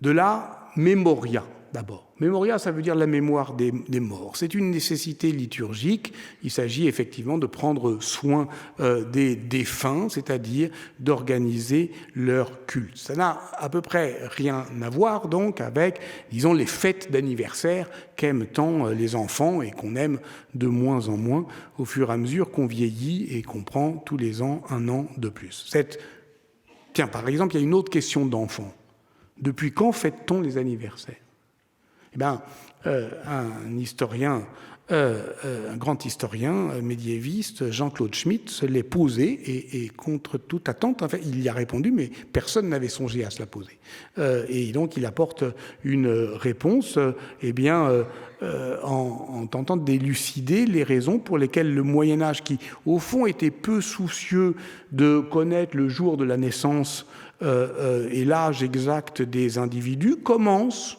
de la memoria, d'abord. Memoria, ça veut dire la mémoire des morts. C'est une nécessité liturgique. Il s'agit effectivement de prendre soin des défunts, c'est-à-dire d'organiser leur culte. Ça n'a à peu près rien à voir, donc, avec, disons, les fêtes d'anniversaire qu'aiment tant les enfants et qu'on aime de moins en moins au fur et à mesure qu'on vieillit et qu'on prend tous les ans un an de plus. Tiens, par exemple, il y a une autre question d'enfant. Depuis quand fête-t-on les anniversaires ? Eh bien, un historien, un grand historien médiéviste, Jean-Claude Schmitt, se l'est posé et contre toute attente, en fait, il y a répondu, mais personne n'avait songé à se la poser. Et donc, il apporte une réponse, en tentant d'élucider les raisons pour lesquelles le Moyen-Âge, qui, au fond, était peu soucieux de connaître le jour de la naissance et l'âge exact des individus, commence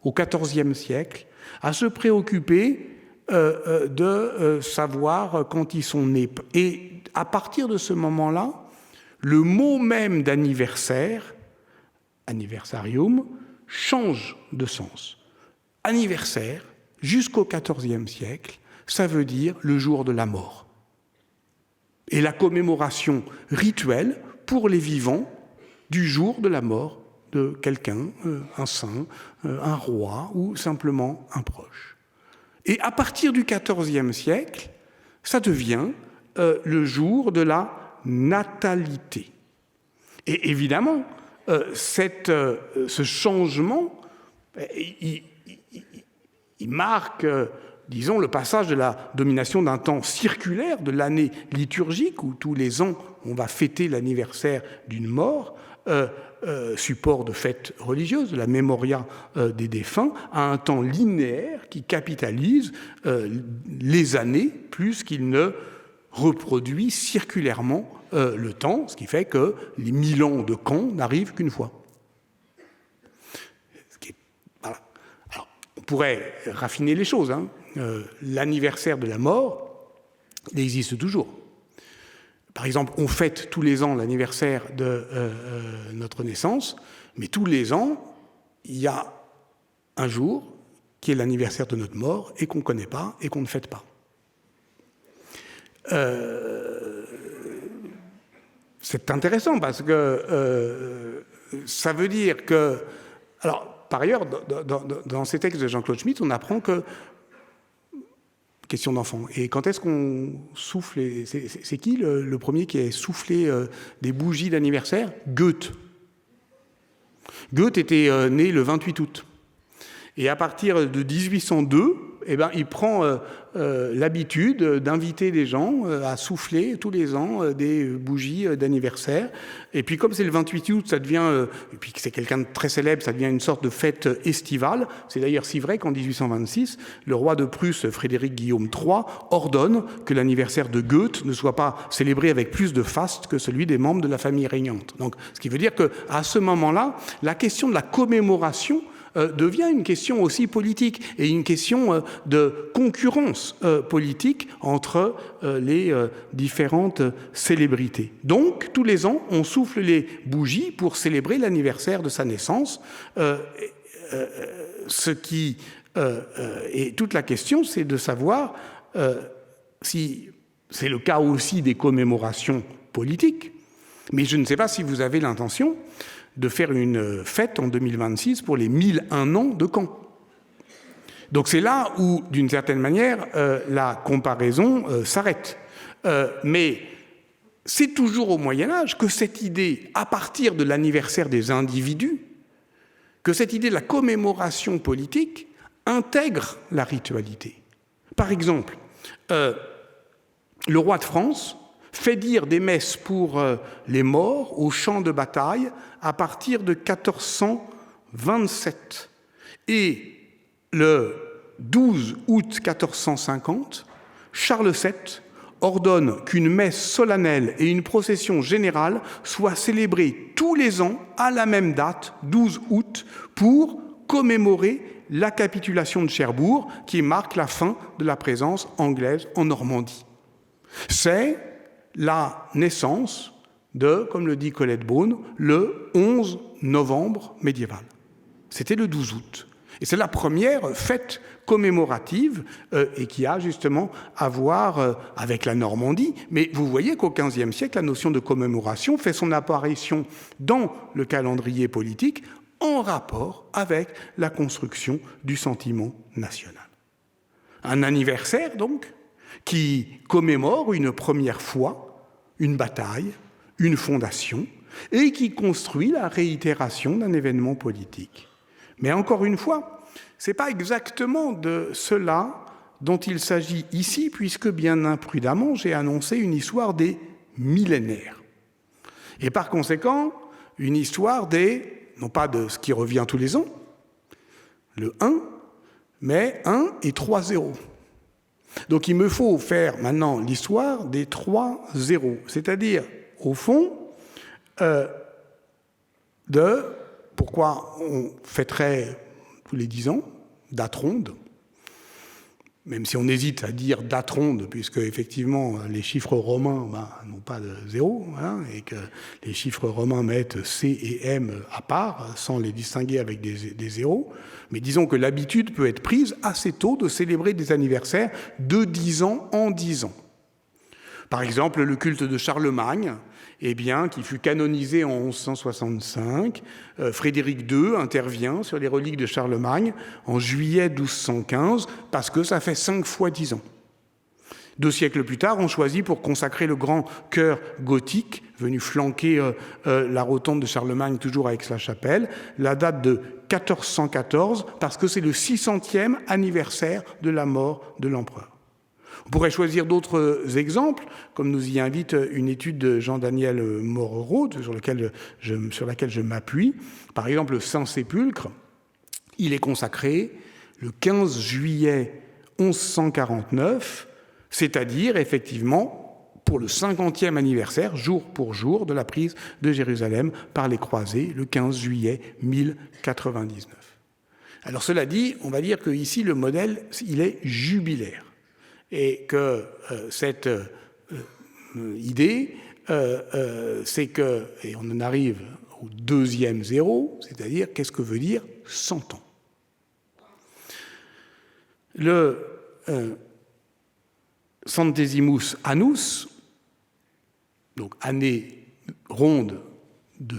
au XIVe siècle, à se préoccuper de savoir quand ils sont nés. Et à partir de ce moment-là, le mot même d'anniversaire, anniversarium, change de sens. Anniversaire, jusqu'au XIVe siècle, ça veut dire le jour de la mort. Et la commémoration rituelle pour les vivants du jour de la mort de quelqu'un, un saint, un roi ou simplement un proche. Et à partir du XIVe siècle, ça devient le jour de la natalité. Et évidemment, ce changement, il marque, disons, le passage de la domination d'un temps circulaire, de l'année liturgique, où tous les ans on va fêter l'anniversaire d'une mort, support de fête religieuse, de la mémoria des défunts, à un temps linéaire qui capitalise les années plus qu'il ne reproduit circulairement le temps, ce qui fait que les 1000 ans de Caen n'arrivent qu'une fois. Voilà. Alors, on pourrait raffiner les choses. L'anniversaire de la mort, il existe toujours. Par exemple, on fête tous les ans l'anniversaire de notre naissance, mais tous les ans, il y a un jour qui est l'anniversaire de notre mort et qu'on ne connaît pas et qu'on ne fête pas. C'est intéressant parce que ça veut dire que... Alors, par ailleurs, dans ces textes de Jean-Claude Schmitt, on apprend que... Question d'enfant. Et quand est-ce qu'on souffle? C'est qui le premier qui a soufflé des bougies d'anniversaire? Goethe. Goethe était né le 28 août. Et à partir de 1802, il prend l'habitude d'inviter des gens à souffler tous les ans des bougies d'anniversaire. Et puis comme c'est le 28 août, ça devient, et puis que c'est quelqu'un de très célèbre, ça devient une sorte de fête estivale. C'est d'ailleurs si vrai qu'en 1826, le roi de Prusse, Frédéric Guillaume III, ordonne que l'anniversaire de Goethe ne soit pas célébré avec plus de faste que celui des membres de la famille régnante. Donc, ce qui veut dire qu'à ce moment-là, la question de la commémoration devient une question aussi politique et une question de concurrence politique entre les différentes célébrités. Donc, tous les ans, on souffle les bougies pour célébrer l'anniversaire de sa naissance. Et toute la question, c'est de savoir si c'est le cas aussi des commémorations politiques, mais je ne sais pas si vous avez l'intention de faire une fête en 2026 pour les 1001 ans de Caen. Donc c'est là où, d'une certaine manière, la comparaison s'arrête. Mais c'est toujours au Moyen-Âge que cette idée, à partir de l'anniversaire des individus, que cette idée de la commémoration politique intègre la ritualité. Par exemple, le roi de France fait dire des messes pour les morts au champ de bataille à partir de 1427. Et le 12 août 1450, Charles VII ordonne qu'une messe solennelle et une procession générale soient célébrées tous les ans à la même date, 12 août, pour commémorer la capitulation de Cherbourg qui marque la fin de la présence anglaise en Normandie. C'est la naissance de, comme le dit Colette Beaune, le 11 novembre médiéval. C'était le 12 août. Et c'est la première fête commémorative et qui a justement à voir avec la Normandie. Mais vous voyez qu'au XVe siècle, la notion de commémoration fait son apparition dans le calendrier politique en rapport avec la construction du sentiment national. Un anniversaire, donc, qui commémore une première fois une bataille, une fondation, et qui construit la réitération d'un événement politique. Mais encore une fois, ce n'est pas exactement de cela dont il s'agit ici, puisque bien imprudemment, j'ai annoncé une histoire des millénaires. Et par conséquent, une histoire des, non pas de ce qui revient tous les ans, le 1, mais 1 et 3 zéros. Donc il me faut faire maintenant l'histoire des 3 zéros, c'est-à-dire, au fond, de pourquoi on fêterait tous les 10 ans, date ronde, même si on hésite à dire date ronde, puisque effectivement les chiffres romains n'ont pas de zéro, et que les chiffres romains mettent C et M à part, sans les distinguer avec des zéros. Mais disons que l'habitude peut être prise assez tôt de célébrer des anniversaires de 10 ans en 10 ans. Par exemple, le culte de Charlemagne, qui fut canonisé en 1165. Frédéric II intervient sur les reliques de Charlemagne en juillet 1215, parce que ça fait 5 fois 10 ans. 2 siècles plus tard, on choisit pour consacrer le grand chœur gothique, venu flanquer la rotonde de Charlemagne, toujours à Aix-la-Chapelle, la date de 1414, parce que c'est le 600e anniversaire de la mort de l'empereur. On pourrait choisir d'autres exemples, comme nous y invite une étude de Jean-Daniel Moreau, sur laquelle je m'appuie. Par exemple, le Saint-Sépulcre, il est consacré le 15 juillet 1149, c'est-à-dire, effectivement, pour le 50e anniversaire, jour pour jour, de la prise de Jérusalem par les croisés, le 15 juillet 1099. Alors, cela dit, on va dire qu'ici, le modèle, il est jubilaire. Et que cette idée, c'est que, et on en arrive au deuxième zéro, c'est-à-dire, qu'est-ce que veut dire 100 ans? Le centesimus annus, donc année ronde je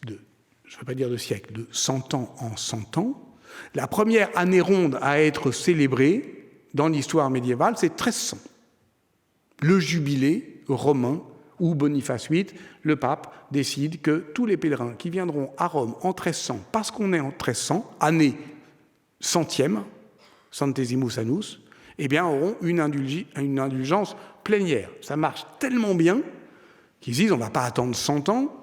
ne vais pas dire de siècle, de 100 ans en 100 ans, la première année ronde à être célébrée dans l'histoire médiévale, c'est 1300. Le jubilé romain où Boniface VIII, le pape, décide que tous les pèlerins qui viendront à Rome en 1300, parce qu'on est en 1300, année centième, centesimus annus, eh bien, auront une indulgence plénière. Ça marche tellement bien qu'ils disent on ne va pas attendre 100 ans,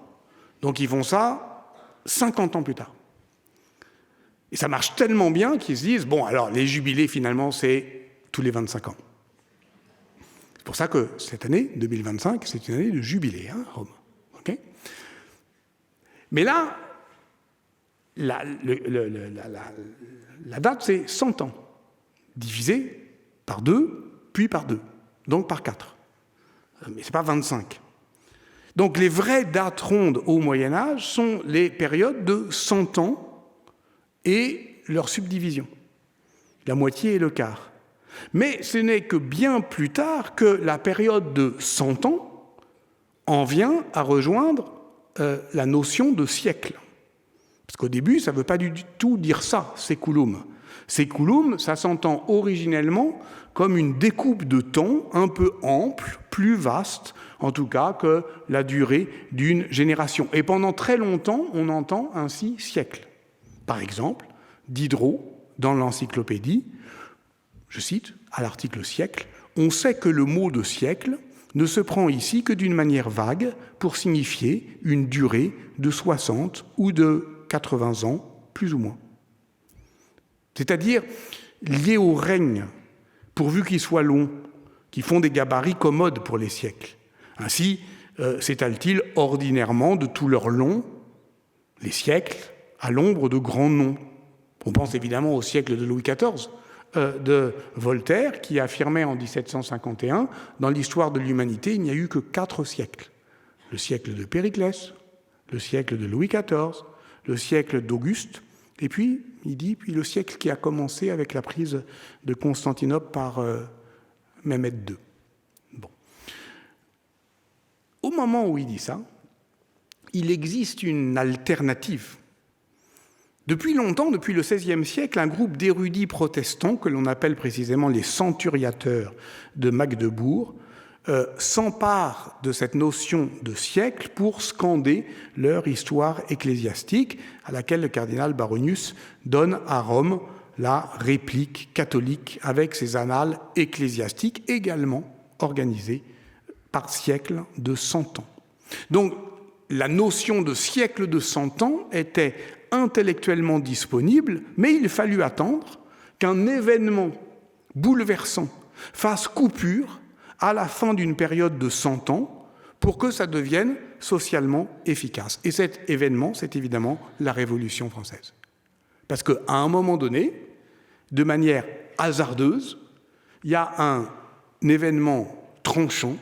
donc ils font ça 50 ans plus tard. Et ça marche tellement bien qu'ils se disent bon, alors les jubilés, finalement, c'est tous les 25 ans. C'est pour ça que cette année, 2025, c'est une année de jubilé, hein, Rome. Okay, mais là, la date, c'est 100 ans, divisé par 2, puis par 2, donc par 4. Mais ce n'est pas 25. Donc les vraies dates rondes au Moyen-Âge sont les périodes de 100 ans et leur subdivision, la moitié et le quart. Mais ce n'est que bien plus tard que la période de 100 ans en vient à rejoindre la notion de siècle. Parce qu'au début, ça ne veut pas du tout dire ça, séculum. Séculum, ça s'entend originellement comme une découpe de temps un peu ample, plus vaste, en tout cas, que la durée d'une génération. Et pendant très longtemps, on entend ainsi siècle. Par exemple, Diderot, dans l'encyclopédie, je cite, à l'article siècle, « On sait que le mot de siècle ne se prend ici que d'une manière vague pour signifier une durée de 60 ou de 80 ans, plus ou moins. » C'est-à-dire lié au règne, pourvu qu'il soit long, qui font des gabarits commodes pour les siècles. Ainsi s'étale-t-il ordinairement de tout leur long, les siècles, à l'ombre de grands noms. On pense évidemment au siècle de Louis XIV, de Voltaire, qui affirmait en 1751, dans l'histoire de l'humanité, il n'y a eu que 4 siècles. Le siècle de Périclès, le siècle de Louis XIV, le siècle d'Auguste, et puis, il dit, puis le siècle qui a commencé avec la prise de Constantinople par Mehmed II. Bon. Au moment où il dit ça, il existe une alternative. Depuis longtemps, depuis le XVIe siècle, un groupe d'érudits protestants, que l'on appelle précisément les centuriateurs de Magdebourg, s'emparent de cette notion de siècle pour scander leur histoire ecclésiastique, à laquelle le cardinal Baronius donne à Rome la réplique catholique avec ses annales ecclésiastiques également organisées par siècle de 100 ans. Donc, la notion de siècle de 100 ans était intellectuellement disponible, mais il fallut attendre qu'un événement bouleversant fasse coupure à la fin d'une période de 100 ans pour que ça devienne socialement efficace. Et cet événement, c'est évidemment la Révolution française. Parce qu'à un moment donné, de manière hasardeuse, il y a un événement tranchant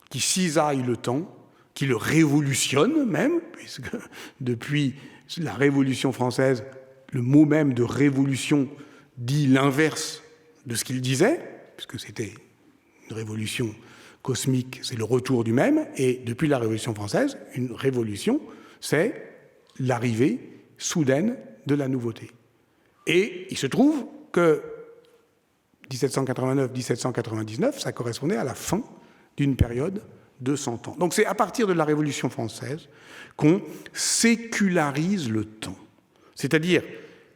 qui cisaille le temps, qui le révolutionne même, puisque depuis la Révolution française, le mot même de révolution dit l'inverse de ce qu'il disait, puisque c'était une révolution cosmique, c'est le retour du même, et depuis la Révolution française, une révolution, c'est l'arrivée soudaine de la nouveauté. Et il se trouve que 1789-1799, ça correspondait à la fin d'une période de 100 ans. Donc c'est à partir de la Révolution française qu'on sécularise le temps. C'est-à-dire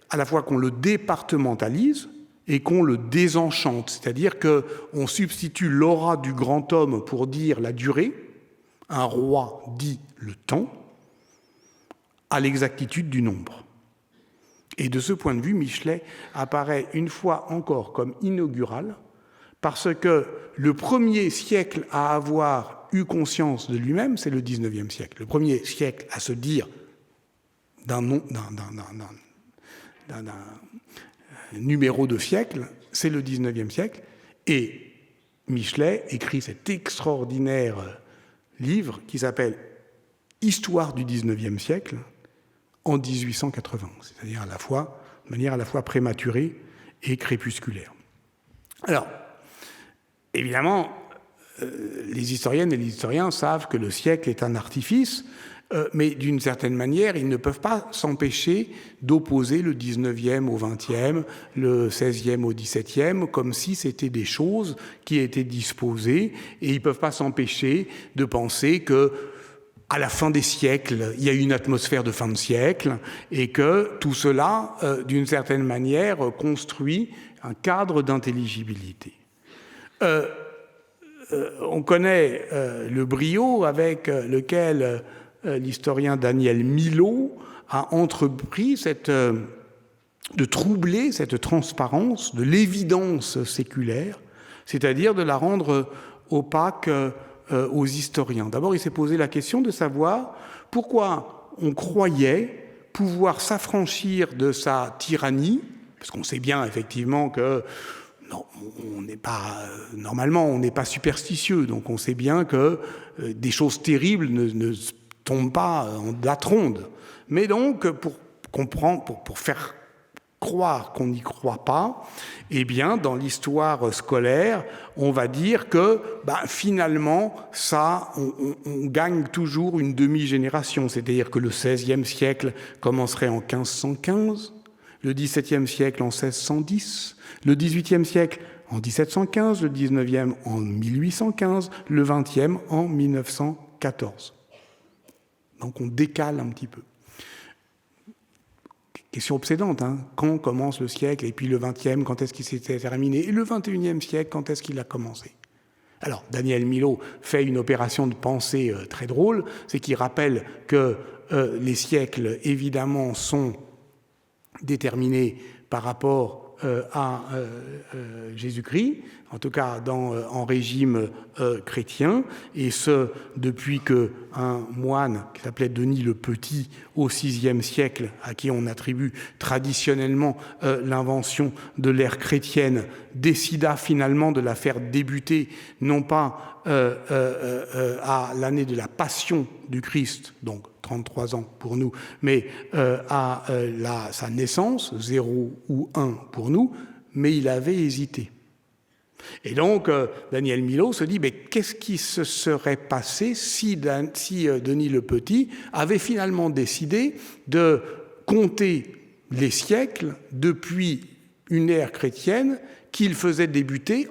à la fois qu'on le départementalise et qu'on le désenchante. C'est-à-dire qu'on substitue l'aura du grand homme pour dire la durée, un roi dit le temps, à l'exactitude du nombre. Et de ce point de vue, Michelet apparaît une fois encore comme inaugural, parce que le premier siècle à avoir eu conscience de lui-même, c'est le XIXe siècle. Le premier siècle à se dire d'un numéro de siècle, c'est le XIXe siècle. Et Michelet écrit cet extraordinaire livre qui s'appelle « Histoire du XIXe siècle », en 1880, c'est-à-dire de manière à la fois prématurée et crépusculaire. Alors, évidemment, les historiennes et les historiens savent que le siècle est un artifice, mais d'une certaine manière, ils ne peuvent pas s'empêcher d'opposer le 19e au 20e, le 16e au 17e, comme si c'était des choses qui étaient disposées, et ils ne peuvent pas s'empêcher de penser que à la fin des siècles, il y a eu une atmosphère de fin de siècle et que tout cela, d'une certaine manière, construit un cadre d'intelligibilité. On connaît le brio avec lequel l'historien Daniel Milhaud a entrepris de troubler cette transparence de l'évidence séculaire, c'est-à-dire de la rendre opaque aux historiens. D'abord, il s'est posé la question de savoir pourquoi on croyait pouvoir s'affranchir de sa tyrannie, parce qu'on sait bien effectivement que non, normalement, on n'est pas superstitieux, donc on sait bien que des choses terribles ne tombent pas en date ronde. Mais donc, pour faire croire qu'on n'y croit pas, eh bien, dans l'histoire scolaire, on va dire que finalement, on gagne toujours une demi-génération. C'est-à-dire que le XVIe siècle commencerait en 1515, le XVIIe siècle en 1610, le XVIIIe siècle en 1715, le XIXe en 1815, le XXe en 1914. Donc on décale un petit peu. Question obsédante, hein. Quand commence le siècle? Et puis le XXe, quand est-ce qu'il s'était terminé? Et le XXIe siècle, quand est-ce qu'il a commencé? Alors, Daniel Milhaud fait une opération de pensée très drôle, c'est qu'il rappelle que les siècles, évidemment, sont déterminés par rapport à Jésus-Christ, en tout cas en régime chrétien, et ce, depuis qu'un moine qui s'appelait Denis le Petit, au VIe siècle, à qui on attribue traditionnellement l'invention de l'ère chrétienne, décida finalement de la faire débuter, non pas à l'année de la Passion du Christ, donc 33 ans pour nous, mais à sa naissance, 0 ou 1 pour nous, mais il avait hésité. Et donc, Daniel Milhaud se dit, mais qu'est-ce qui se serait passé si Denis le Petit avait finalement décidé de compter les siècles depuis une ère chrétienne qu'il faisait débuter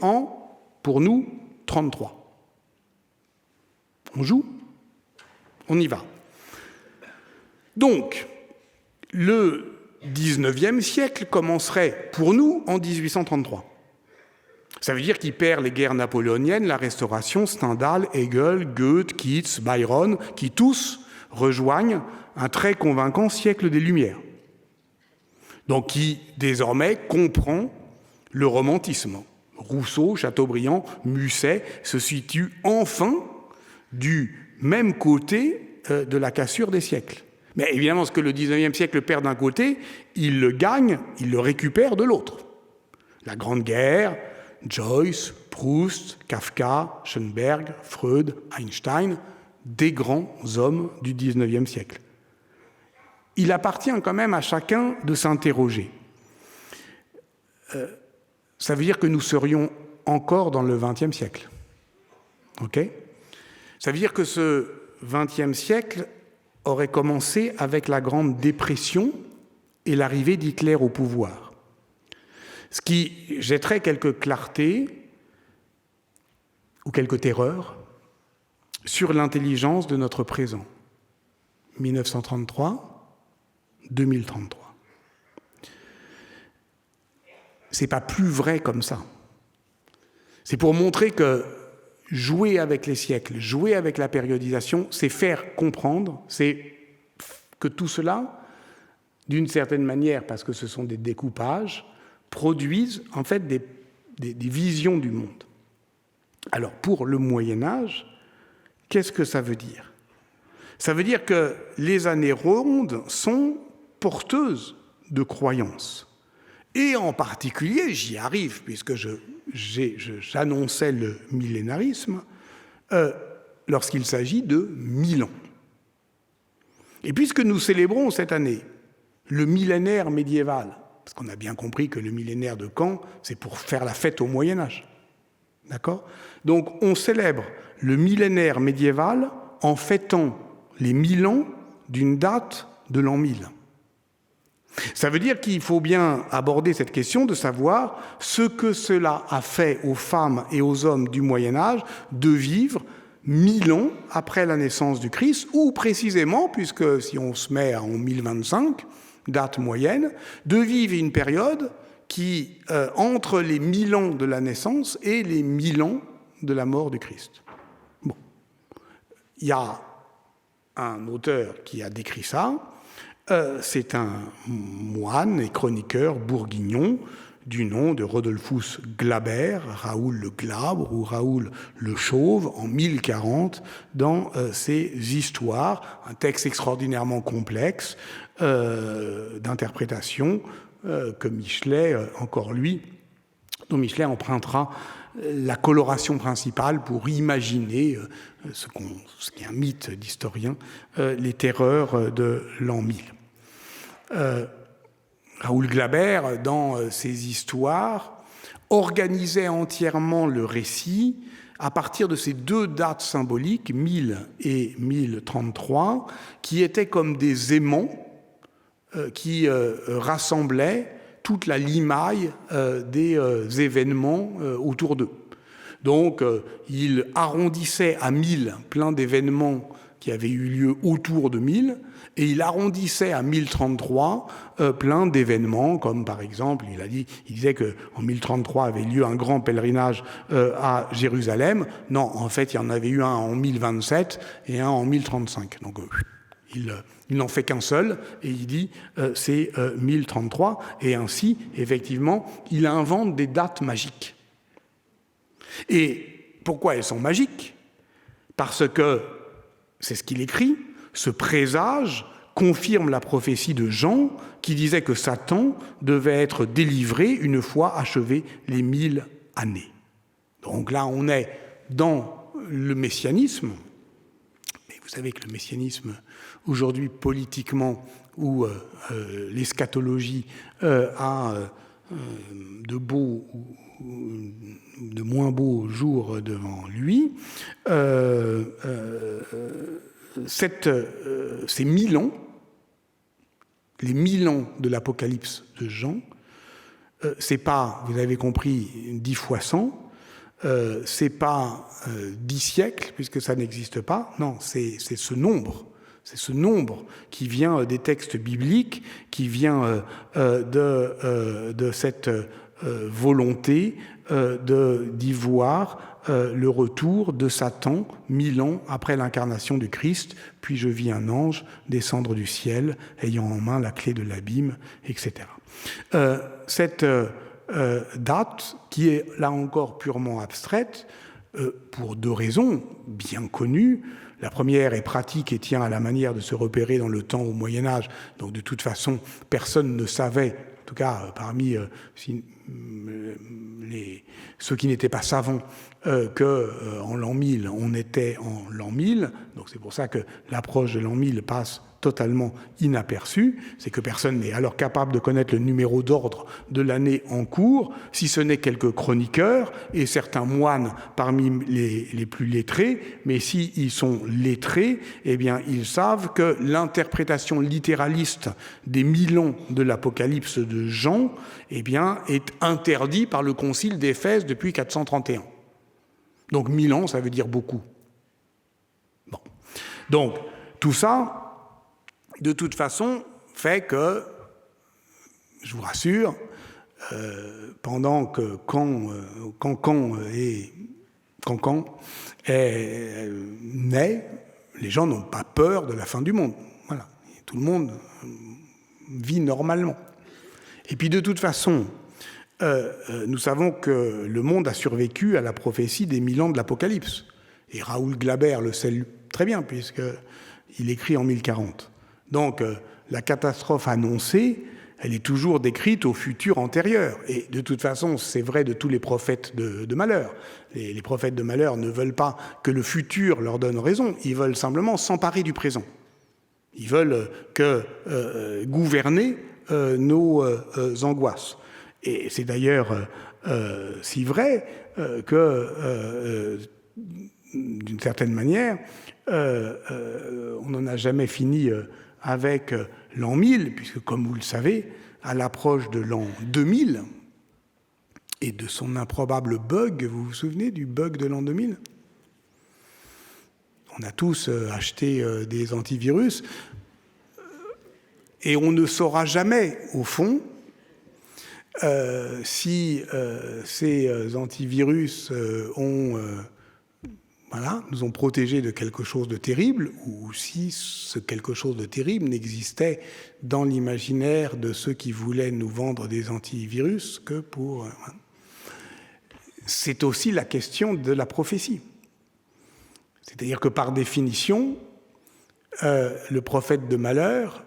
pour nous, 33. On joue? On y va. Donc, le XIXe siècle commencerait pour nous en 1833. Ça veut dire qu'il perd les guerres napoléoniennes, la Restauration, Stendhal, Hegel, Goethe, Keats, Byron, qui tous rejoignent un très convaincant siècle des Lumières. Donc qui, désormais, comprend le romantisme. Rousseau, Chateaubriand, Musset se situent enfin du même côté de la cassure des siècles. Mais évidemment, ce que le XIXe siècle perd d'un côté, il le gagne, il le récupère de l'autre. La Grande Guerre, Joyce, Proust, Kafka, Schoenberg, Freud, Einstein, des grands hommes du XIXe siècle. Il appartient quand même à chacun de s'interroger. Ça veut dire que nous serions encore dans le XXe siècle. OK ? Ça veut dire que ce XXe siècle aurait commencé avec la Grande Dépression et l'arrivée d'Hitler au pouvoir. Ce qui jetterait quelques clartés ou quelques terreurs sur l'intelligence de notre présent. 1933, 2033. C'est pas plus vrai comme ça. C'est pour montrer que jouer avec les siècles, jouer avec la périodisation, c'est faire comprendre, c'est que tout cela, d'une certaine manière, parce que ce sont des découpages, produisent en fait des visions du monde. Alors, pour le Moyen-Âge, qu'est-ce que ça veut dire? Ça veut dire que les années rondes sont porteuses de croyances. Et en particulier, j'y arrive, puisque j'annonçais le millénarisme, lorsqu'il s'agit de 1000 ans. Et puisque nous célébrons cette année le millénaire médiéval, parce qu'on a bien compris que le millénaire de Caen, c'est pour faire la fête au Moyen-Âge. D'accord ? Donc on célèbre le millénaire médiéval en fêtant les 1000 ans d'une date de l'an 1000. Ça veut dire qu'il faut bien aborder cette question de savoir ce que cela a fait aux femmes et aux hommes du Moyen-Âge de vivre 1000 ans après la naissance du Christ, ou précisément, puisque si on se met en 1025, date moyenne, de vivre une période qui, entre les 1000 ans de la naissance et les 1000 ans de la mort du Christ. Bon. Il y a un auteur qui a décrit ça, c'est un moine et chroniqueur bourguignon du nom de Rodolphus Glaber, Raoul le Glabre ou Raoul le Chauve, en 1040, dans ses histoires, un texte extraordinairement complexe d'interprétation que Michelet, encore lui, dont Michelet empruntera la coloration principale pour imaginer ce qui est un mythe d'historien, les terreurs de l'an 1000. Raoul Glaber, dans ses histoires, organisait entièrement le récit à partir de ces deux dates symboliques, 1000 et 1033, qui étaient comme des aimants qui rassemblaient toute la limaille des événements autour d'eux. Donc, il arrondissait à 1000 plein d'événements qui avaient eu lieu autour de 1000, et il arrondissait à 1033 plein d'événements, comme par exemple, il disait qu'en 1033 avait lieu un grand pèlerinage à Jérusalem. Non, en fait, il y en avait eu un en 1027 et un en 1035. Donc, il n'en fait qu'un seul, et il dit c'est 1033, et ainsi, effectivement, il invente des dates magiques. Et pourquoi elles sont magiques? Parce que, c'est ce qu'il écrit, ce présage confirme la prophétie de Jean qui disait que Satan devait être délivré une fois achevées les 1000 années. Donc là, on est dans le messianisme. Mais vous savez que le messianisme, aujourd'hui, politiquement, où l'eschatologie a de beaux ou de moins beaux jours devant lui, ces 1000 ans, les 1000 ans de l'Apocalypse de Jean, c'est pas, vous avez compris, 10 fois 100, c'est pas 10 siècles, puisque ça n'existe pas, non, c'est ce nombre. C'est ce nombre qui vient des textes bibliques, qui vient de cette volonté d'y voir le retour de Satan 1000 ans après l'incarnation du Christ. Puis je vis un ange descendre du ciel, ayant en main la clé de l'abîme, etc. Cette date, qui est là encore purement abstraite, pour deux raisons bien connues. La première est pratique et tient à la manière de se repérer dans le temps au Moyen-Âge. Donc de toute façon, personne ne savait, en tout cas parmi ceux qui n'étaient pas savants, qu'en l'an 1000, on était en l'an 1000. Donc c'est pour ça que l'approche de l'an 1000 passe totalement inaperçue. C'est que personne n'est alors capable de connaître le numéro d'ordre de l'année en cours, si ce n'est quelques chroniqueurs et certains moines parmi les plus lettrés. Mais s'ils sont lettrés, eh bien, ils savent que l'interprétation littéraliste des 1000 ans de l'Apocalypse de Jean, eh bien, est interdit par le concile d'Éphèse depuis 431. Donc 1000 ans, ça veut dire beaucoup. Bon. Donc, tout ça, de toute façon, fait que, je vous rassure, pendant que Cancan est né, les gens n'ont pas peur de la fin du monde. Voilà. Tout le monde vit normalement. Et puis de toute façon, nous savons que le monde a survécu à la prophétie des 1000 ans de l'Apocalypse. Et Raoul Glaber le sait très bien, puisqu'il écrit en 1040. Donc, la catastrophe annoncée, elle est toujours décrite au futur antérieur. Et de toute façon, c'est vrai de tous les prophètes de malheur. Les prophètes de malheur ne veulent pas que le futur leur donne raison, ils veulent simplement s'emparer du présent. Ils veulent gouverner nos angoisses. Et c'est d'ailleurs si vrai que, d'une certaine manière, on n'en a jamais fini avec l'an 1000, puisque, comme vous le savez, à l'approche de l'an 2000 et de son improbable bug, vous vous souvenez du bug de l'an 2000 ? On a tous acheté des antivirus et on ne saura jamais, au fond, si ces antivirus nous ont protégés de quelque chose de terrible, ou si ce quelque chose de terrible n'existait dans l'imaginaire de ceux qui voulaient nous vendre des antivirus que pour... C'est aussi la question de la prophétie. C'est-à-dire que par définition, le prophète de malheur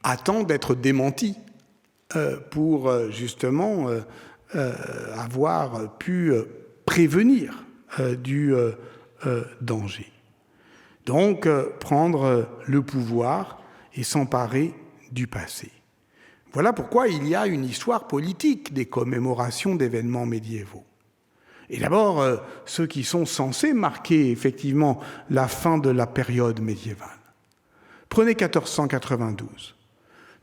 attend d'être démenti pour justement avoir pu prévenir du danger. Donc, prendre le pouvoir et s'emparer du passé. Voilà pourquoi il y a une histoire politique des commémorations d'événements médiévaux. Et d'abord, ceux qui sont censés marquer effectivement la fin de la période médiévale. Prenez 1492.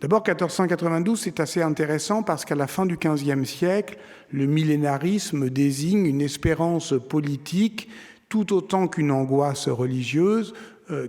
D'abord, 1492, c'est assez intéressant parce qu'à la fin du XVe siècle, le millénarisme désigne une espérance politique tout autant qu'une angoisse religieuse.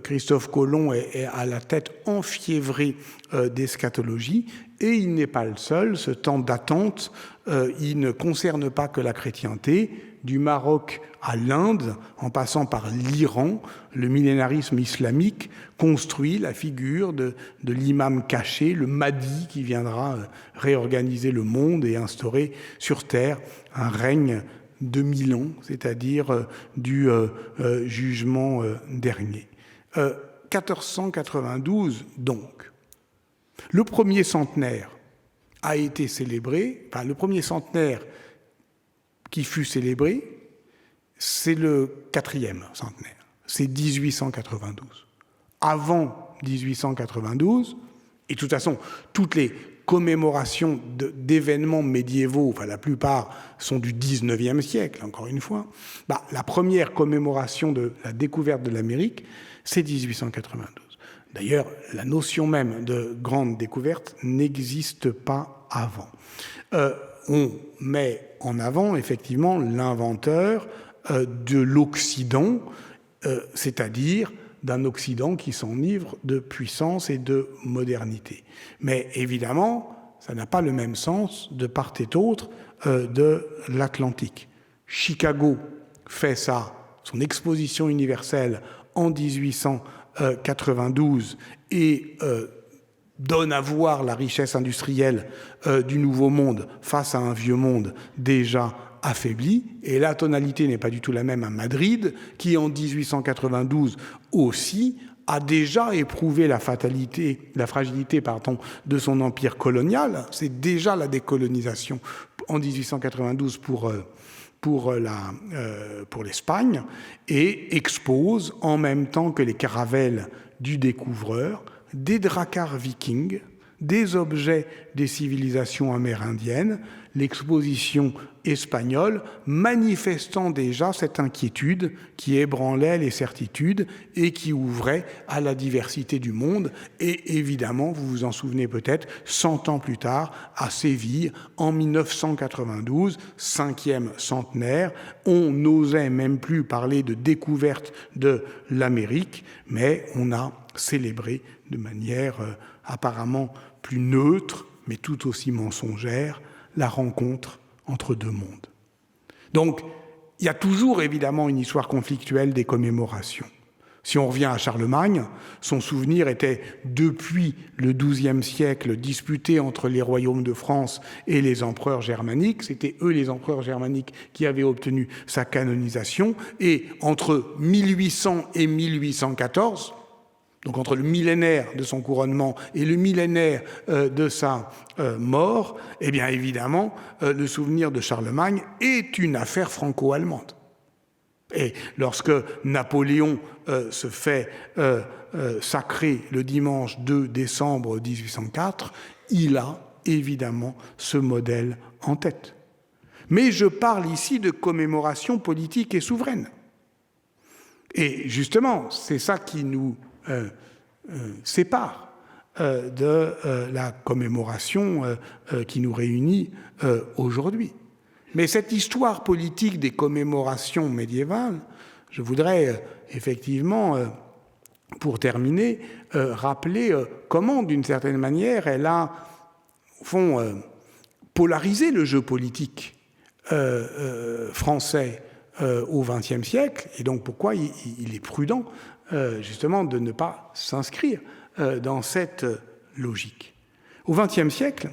Christophe Colomb est à la tête enfiévrée d'eschatologie, et il n'est pas le seul. Ce temps d'attente, il ne concerne pas que la chrétienté. Du Maroc à l'Inde, en passant par l'Iran, le millénarisme islamique construit la figure de l'imam caché, le Mahdi, qui viendra réorganiser le monde et instaurer sur terre un règne de 1000 ans, c'est-à-dire du jugement dernier. 1492, donc. Le premier centenaire a été célébré, le premier centenaire qui fut célébré, c'est le 4e centenaire, c'est 1892. Avant 1892, et de toute façon, toutes les commémorations d'événements médiévaux, la plupart sont du 19e siècle, encore une fois, la première commémoration de la découverte de l'Amérique, c'est 1892. D'ailleurs, la notion même de grande découverte n'existe pas avant. On met en avant, effectivement, l'inventeur de l'Occident, c'est-à-dire d'un Occident qui s'enivre de puissance et de modernité. Mais évidemment, ça n'a pas le même sens de part et d'autre de l'Atlantique. Chicago fait son exposition universelle en 1892 et donne à voir la richesse industrielle du Nouveau Monde face à un vieux monde déjà affaibli. Et la tonalité n'est pas du tout la même à Madrid, qui en 1892 aussi a déjà éprouvé la fragilité de son empire colonial. C'est déjà la décolonisation en 1892 pour l'Espagne, et expose en même temps que les caravelles du découvreur des dracars vikings, des objets des civilisations amérindiennes, l'exposition espagnole manifestant déjà cette inquiétude qui ébranlait les certitudes et qui ouvrait à la diversité du monde. Et évidemment, vous vous en souvenez peut-être, 100 ans plus tard, à Séville, en 1992, 5e centenaire, on n'osait même plus parler de découverte de l'Amérique, mais on a célébré de manière apparemment plus neutre, mais tout aussi mensongère, la rencontre entre deux mondes. Donc, il y a toujours évidemment une histoire conflictuelle des commémorations. Si on revient à Charlemagne, son souvenir était, depuis le XIIe siècle, disputé entre les royaumes de France et les empereurs germaniques. C'était eux, les empereurs germaniques, qui avaient obtenu sa canonisation. Et entre 1800 et 1814, donc entre le millénaire de son couronnement et le millénaire de sa mort, eh bien évidemment, le souvenir de Charlemagne est une affaire franco-allemande. Et lorsque Napoléon se fait sacrer le dimanche 2 décembre 1804, il a évidemment ce modèle en tête. Mais je parle ici de commémoration politique et souveraine. Et justement, c'est ça qui nous sépare de la commémoration qui nous réunit aujourd'hui. Mais cette histoire politique des commémorations médiévales, je voudrais effectivement, pour terminer, rappeler comment, d'une certaine manière, elle a, au fond, polarisé le jeu politique français au XXe siècle, et donc pourquoi il est prudent justement de ne pas s'inscrire dans cette logique. Au XXe siècle,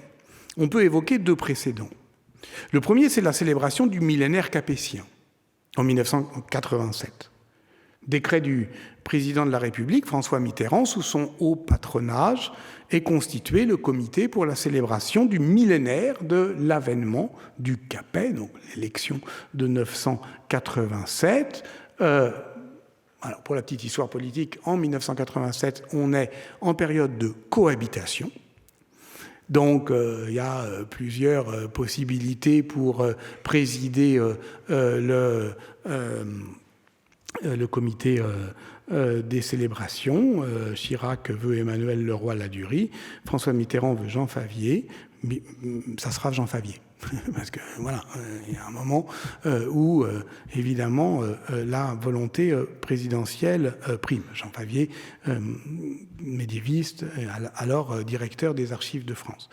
on peut évoquer deux précédents. Le premier, c'est la célébration du millénaire capétien, en 1987. Décret du président de la République, François Mitterrand, sous son haut patronage, est constitué le comité pour la célébration du millénaire de l'avènement du Capet, donc l'élection de 987. Alors, pour la petite histoire politique, en 1987, on est en période de cohabitation. Donc, il y a plusieurs possibilités pour présider le comité des célébrations. Chirac veut Emmanuel Leroy-Ladurie, François Mitterrand veut Jean Favier, mais ça sera Jean Favier. Parce que voilà, il y a un moment où évidemment la volonté présidentielle prime. Jean Favier, médiéviste, alors directeur des Archives de France.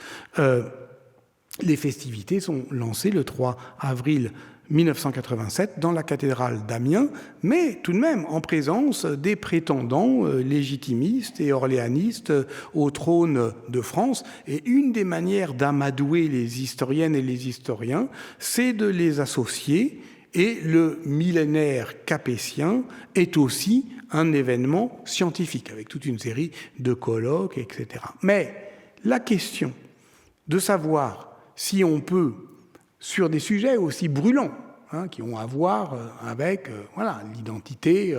Les festivités sont lancées le 3 avril 1987 dans la cathédrale d'Amiens, mais tout de même en présence des prétendants légitimistes et orléanistes au trône de France. Et une des manières d'amadouer les historiennes et les historiens, c'est de les associer, et le millénaire capétien est aussi un événement scientifique, avec toute une série de colloques, etc. Mais la question de savoir si on peut, sur des sujets aussi brûlants, qui ont à voir avec l'identité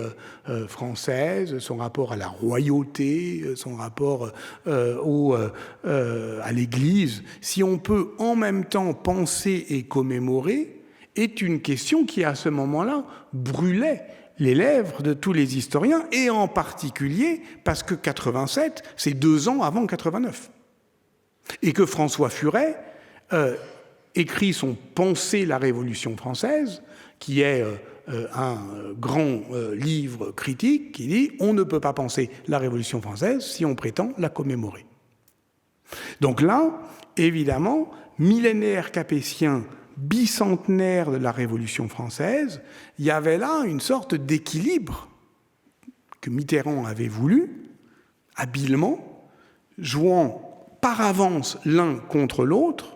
française, son rapport à la royauté, son rapport à l'Église, si on peut en même temps penser et commémorer, est une question qui, à ce moment-là, brûlait les lèvres de tous les historiens, et en particulier parce que 87, c'est 2 ans avant 89. Et que François Furet écrit son « Penser la Révolution française », qui est un grand livre critique, qui dit « On ne peut pas penser la Révolution française si on prétend la commémorer ». Donc là, évidemment, millénaire capétien, bicentenaire de la Révolution française, il y avait là une sorte d'équilibre que Mitterrand avait voulu, habilement, jouant par avance l'un contre l'autre,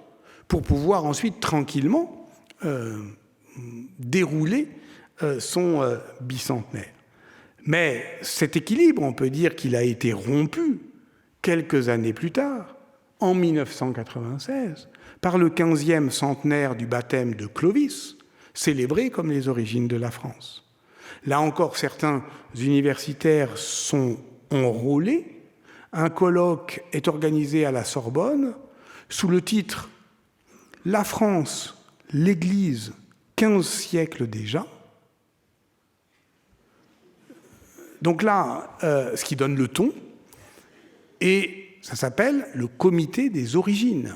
pour pouvoir ensuite tranquillement dérouler son bicentenaire. Mais cet équilibre, on peut dire qu'il a été rompu quelques années plus tard, en 1996, par le 15e centenaire du baptême de Clovis, célébré comme les origines de la France. Là encore, certains universitaires sont enrôlés un colloque est organisé à la Sorbonne sous le titre « La France, l'Église, 15 siècles déjà ». Donc là, ce qui donne le ton, et ça s'appelle le Comité des origines.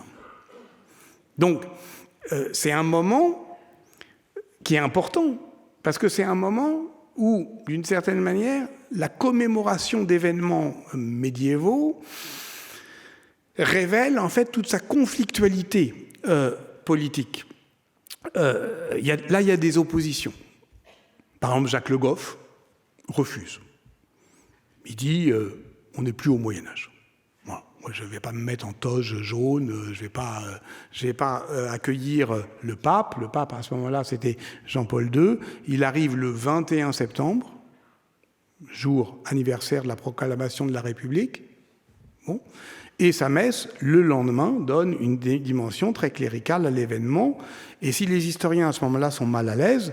Donc, c'est un moment qui est important, parce que c'est un moment où, d'une certaine manière, la commémoration d'événements médiévaux révèle en fait toute sa conflictualité politique. Là, il y a des oppositions. Par exemple, Jacques Le Goff refuse. Il dit on n'est plus au Moyen-Âge. Moi, je ne vais pas me mettre en toge jaune, je ne vais pas accueillir le pape. Le pape, à ce moment-là, c'était Jean-Paul II. Il arrive le 21 septembre, jour anniversaire de la proclamation de la République. Bon. Et sa messe, le lendemain, donne une dimension très cléricale à l'événement. Et si les historiens, à ce moment-là, sont mal à l'aise,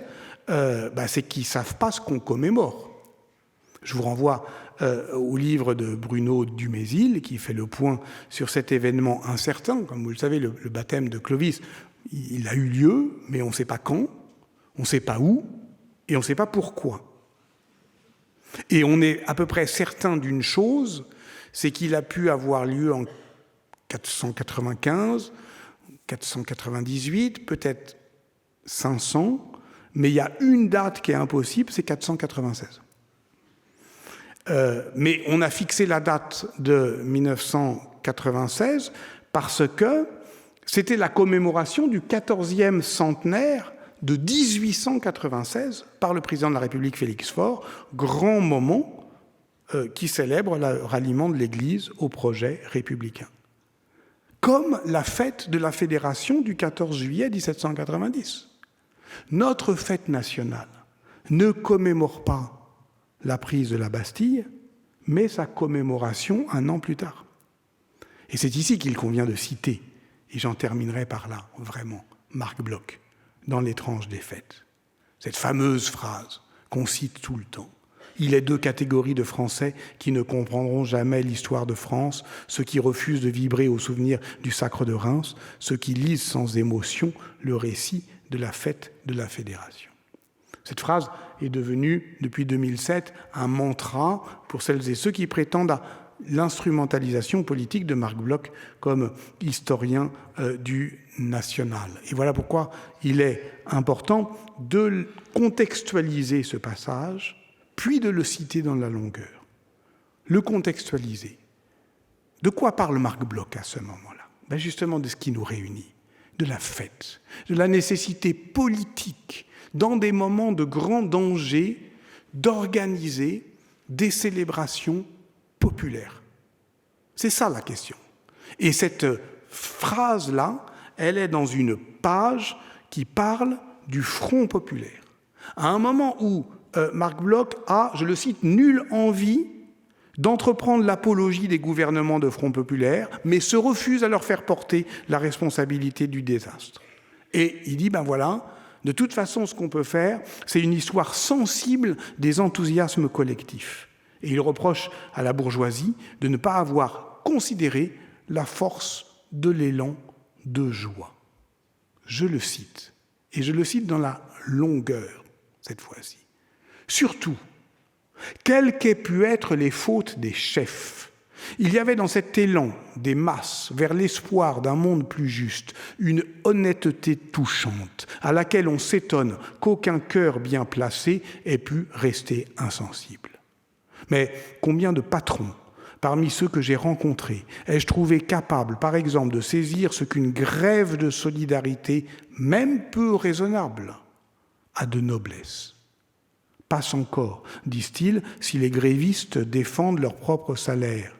c'est qu'ils ne savent pas ce qu'on commémore. Je vous renvoie au livre de Bruno Dumézil, qui fait le point sur cet événement incertain. Comme vous le savez, le baptême de Clovis, il a eu lieu, mais on ne sait pas quand, on ne sait pas où, et on ne sait pas pourquoi. Et on est à peu près certain d'une chose, c'est qu'il a pu avoir lieu en 495, 498, peut-être 500, mais il y a une date qui est impossible, c'est 496. Mais on a fixé la date de 1996 parce que c'était la commémoration du 14e centenaire de 1896 par le président de la République Félix Faure, grand moment qui célèbre le ralliement de l'Église au projet républicain. Comme la fête de la Fédération du 14 juillet 1790. Notre fête nationale ne commémore pas la prise de la Bastille, mais sa commémoration un an plus tard. Et c'est ici qu'il convient de citer, et j'en terminerai par là, vraiment, Marc Bloch, dans L'étrange des fêtes. Cette fameuse phrase qu'on cite tout le temps. Il est deux catégories de Français qui ne comprendront jamais l'histoire de France, ceux qui refusent de vibrer au souvenir du sacre de Reims, ceux qui lisent sans émotion le récit de la fête de la Fédération. Cette phrase est devenue, depuis 2007, un mantra pour celles et ceux qui prétendent à l'instrumentalisation politique de Marc Bloch comme historien du national. Et voilà pourquoi il est important de contextualiser ce passage, puis de le citer dans la longueur. Le contextualiser. De quoi parle Marc Bloch à ce moment-là ? Justement de ce qui nous réunit, de la fête, de la nécessité politique, dans des moments de grand danger, d'organiser des célébrations populaires. C'est ça la question. Et cette phrase-là, elle est dans une page qui parle du Front populaire. À un moment où Marc Bloch a, je le cite, nulle envie d'entreprendre l'apologie des gouvernements de Front populaire, mais se refuse à leur faire porter la responsabilité du désastre. Et il dit, voilà, de toute façon, ce qu'on peut faire, c'est une histoire sensible des enthousiasmes collectifs. Et il reproche à la bourgeoisie de ne pas avoir considéré la force de l'élan de joie. Je le cite, et je le cite dans la longueur, cette fois-ci. Surtout, quelles qu'aient pu être les fautes des chefs, il y avait dans cet élan des masses vers l'espoir d'un monde plus juste une honnêteté touchante à laquelle on s'étonne qu'aucun cœur bien placé ait pu rester insensible. Mais combien de patrons, parmi ceux que j'ai rencontrés, ai-je trouvé capables, par exemple, de saisir ce qu'une grève de solidarité, même peu raisonnable, a de noblesse ? Passe encore, disent-ils, si les grévistes défendent leur propre salaire.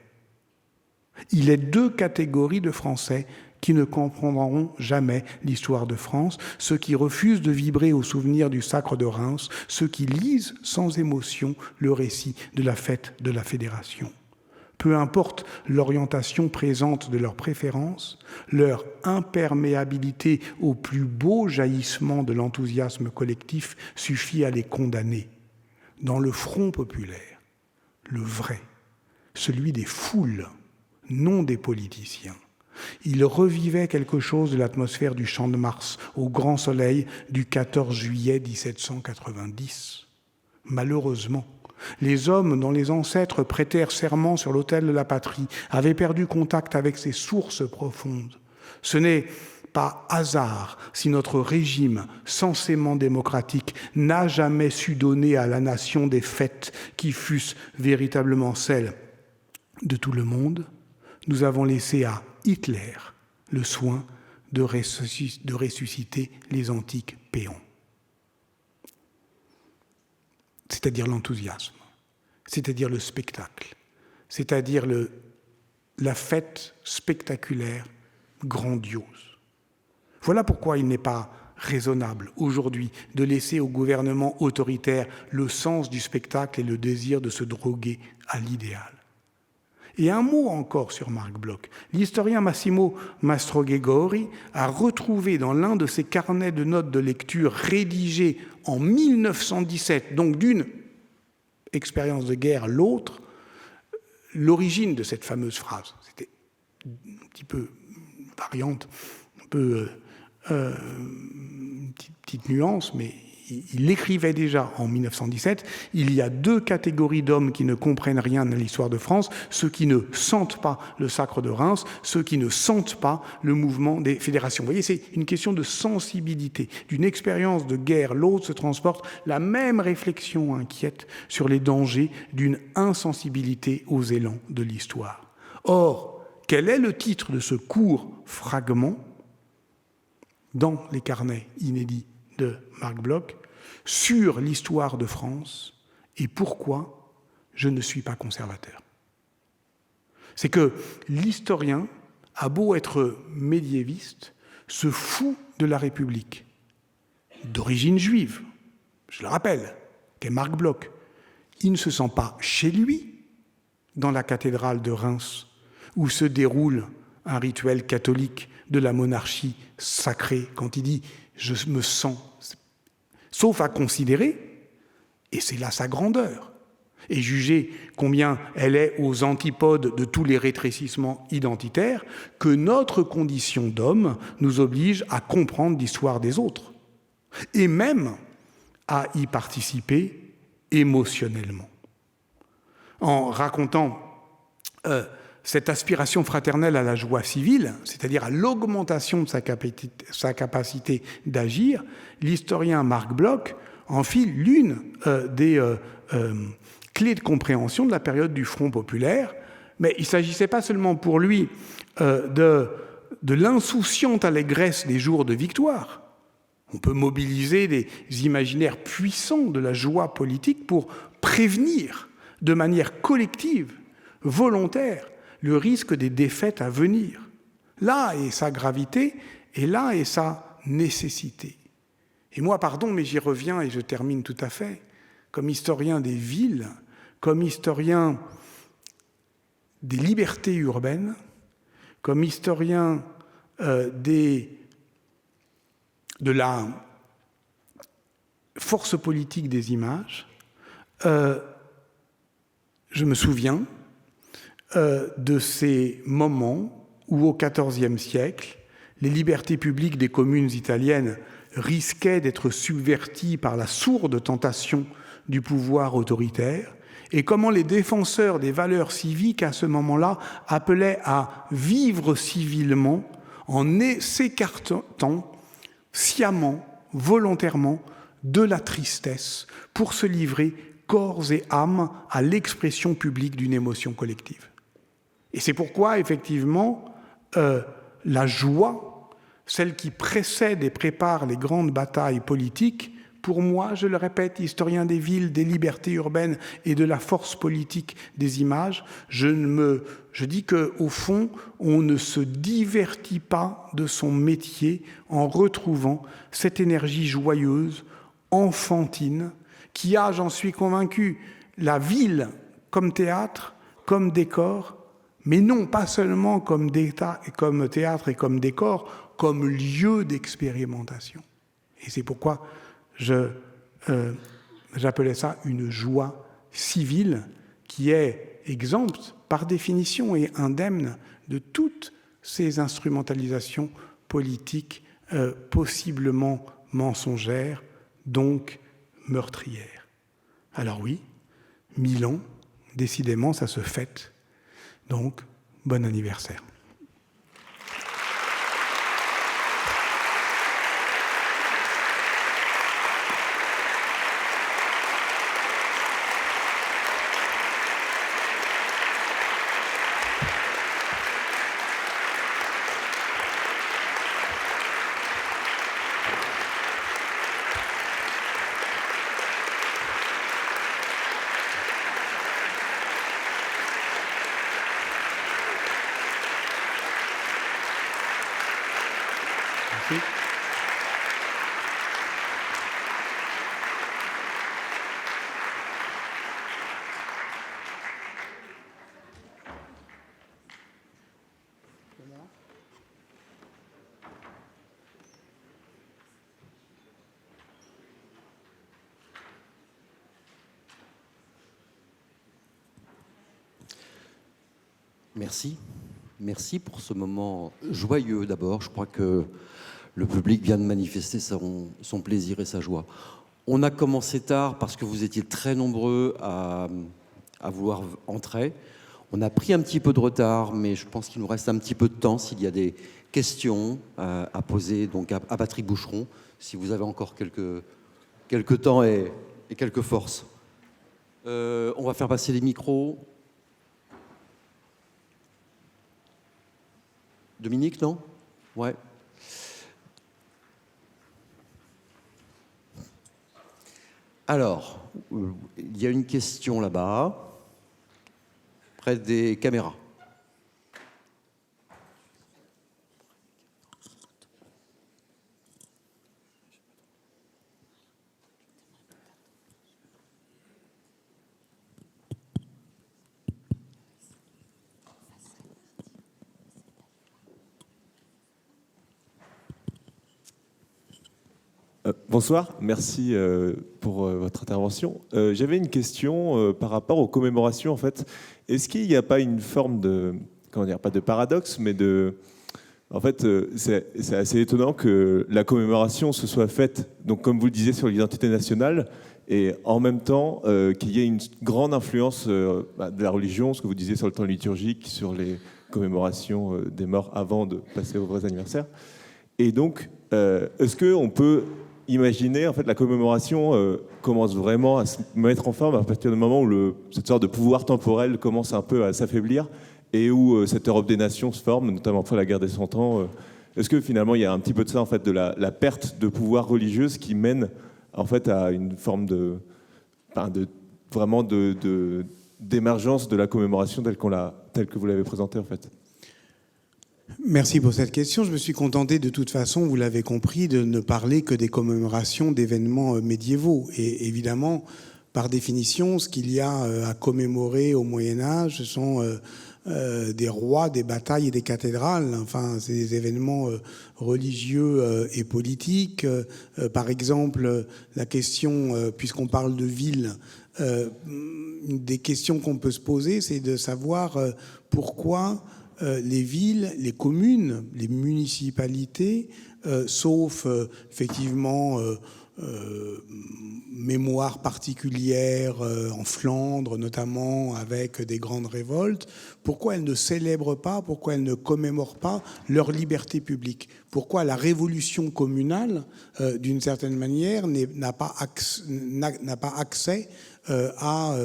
Il est deux catégories de Français qui ne comprendront jamais l'histoire de France, ceux qui refusent de vibrer au souvenir du sacre de Reims, ceux qui lisent sans émotion le récit de la fête de la Fédération. Peu importe l'orientation présente de leurs préférences, leur imperméabilité au plus beau jaillissement de l'enthousiasme collectif suffit à les condamner. Dans le Front populaire, le vrai, celui des foules, non des politiciens. Il revivait quelque chose de l'atmosphère du Champ de Mars au grand soleil du 14 juillet 1790. Malheureusement, les hommes dont les ancêtres prêtèrent serment sur l'autel de la patrie avaient perdu contact avec ces sources profondes. Ce n'est pas hasard si notre régime censément démocratique n'a jamais su donner à la nation des fêtes qui fussent véritablement celles de tout le monde. Nous avons laissé à Hitler le soin de ressusciter les antiques péons. C'est-à-dire l'enthousiasme, c'est-à-dire le spectacle, c'est-à-dire la fête spectaculaire grandiose. Voilà pourquoi il n'est pas raisonnable aujourd'hui de laisser au gouvernement autoritaire le sens du spectacle et le désir de se droguer à l'idéal. Et un mot encore sur Marc Bloch. L'historien Massimo Mastroghegori a retrouvé dans l'un de ses carnets de notes de lecture rédigés en 1917, donc d'une expérience de guerre à l'autre, l'origine de cette fameuse phrase. C'était un petit peu une variante, un peu une petite nuance, mais il l'écrivait déjà en 1917. Il y a deux catégories d'hommes qui ne comprennent rien à l'histoire de France, ceux qui ne sentent pas le sacre de Reims, ceux qui ne sentent pas le mouvement des fédérations. Vous voyez, c'est une question de sensibilité. D'une expérience de guerre, l'autre se transporte. La même réflexion inquiète sur les dangers d'une insensibilité aux élans de l'histoire. Or, quel est le titre de ce court fragment dans les carnets inédits de Marc Bloch sur l'histoire de France et pourquoi je ne suis pas conservateur. C'est que l'historien a beau être médiéviste, se fout de la République, d'origine juive, je le rappelle, qu'est Marc Bloch. Il ne se sent pas chez lui dans la cathédrale de Reims où se déroule un rituel catholique de la monarchie sacrée, quand il dit « je me sens », sauf à considérer, et c'est là sa grandeur, et juger combien elle est aux antipodes de tous les rétrécissements identitaires, que notre condition d'homme nous oblige à comprendre l'histoire des autres, et même à y participer émotionnellement. En racontant cette aspiration fraternelle à la joie civile, c'est-à-dire à l'augmentation de sa capacité d'agir, l'historien Marc Bloch enfile l'une des clés de compréhension de la période du Front populaire, mais il ne s'agissait pas seulement pour lui de l'insouciante allégresse des jours de victoire. On peut mobiliser des imaginaires puissants de la joie politique pour prévenir de manière collective, volontaire, le risque des défaites à venir. Là est sa gravité et là est sa nécessité. Et moi, pardon, mais j'y reviens et je termine tout à fait. Comme historien des villes, comme historien des libertés urbaines, comme historien de la force politique des images, je me souviens de ces moments où, au XIVe siècle, les libertés publiques des communes italiennes risquaient d'être subverties par la sourde tentation du pouvoir autoritaire, et comment les défenseurs des valeurs civiques, à ce moment-là, appelaient à vivre civilement en s'écartant sciemment, volontairement, de la tristesse pour se livrer corps et âme à l'expression publique d'une émotion collective. Et c'est pourquoi, effectivement, la joie, celle qui précède et prépare les grandes batailles politiques, pour moi, je le répète, historien des villes, des libertés urbaines et de la force politique des images, je dis qu'au fond, on ne se divertit pas de son métier en retrouvant cette énergie joyeuse, enfantine, qui a, j'en suis convaincu, la ville comme théâtre, comme décor, mais non pas seulement comme théâtre et comme décor, comme lieu d'expérimentation. Et c'est pourquoi j'appelais ça une joie civile qui est exempte par définition, est indemne de toutes ces instrumentalisations politiques possiblement mensongères, donc meurtrières. Alors oui, 1000 ans, décidément, ça se fête. Donc, bon anniversaire. Merci. Merci pour ce moment joyeux d'abord. Je crois que le public vient de manifester son plaisir et sa joie. On a commencé tard parce que vous étiez très nombreux à vouloir entrer. On a pris un petit peu de retard, mais je pense qu'il nous reste un petit peu de temps s'il y a des questions à poser donc à Patrick Boucheron, si vous avez encore quelques temps et quelques forces. On va faire passer les micros. Dominique, non? Ouais. Alors, il y a une question là-bas, près des caméras. Bonsoir, merci pour votre intervention. J'avais une question par rapport aux commémorations. En fait, est-ce qu'il n'y a pas une forme de, comment dire, pas de paradoxe, mais de, en fait, c'est assez étonnant que la commémoration se soit faite, donc comme vous le disiez, sur l'identité nationale, et en même temps qu'il y ait une grande influence de la religion, ce que vous disiez sur le temps liturgique, sur les commémorations des morts avant de passer aux vrais anniversaires. Et donc, est-ce qu'on peut imaginer, en fait, la commémoration commence vraiment à se mettre en forme à partir du moment où cette sorte de pouvoir temporel commence un peu à s'affaiblir et où cette Europe des nations se forme, notamment après la guerre des 100 ans. Est-ce que finalement il y a un petit peu de ça, en fait, de la perte de pouvoir religieuse qui mène en fait à une forme d'émergence de la commémoration telle que vous l'avez présentée, en fait? Merci pour cette question. Je me suis contenté, de toute façon, vous l'avez compris, de ne parler que des commémorations d'événements médiévaux. Et évidemment, par définition, ce qu'il y a à commémorer au Moyen-Âge, ce sont des rois, des batailles et des cathédrales. Enfin, c'est des événements religieux et politiques. Par exemple, la question, puisqu'on parle de ville, une des questions qu'on peut se poser, c'est de savoir pourquoi les villes, les communes, les municipalités, sauf effectivement mémoire particulière en Flandre, notamment avec des grandes révoltes, pourquoi elles ne célèbrent pas, pourquoi elles ne commémorent pas leur liberté publique? Pourquoi la révolution communale, d'une certaine manière, n'a pas accès à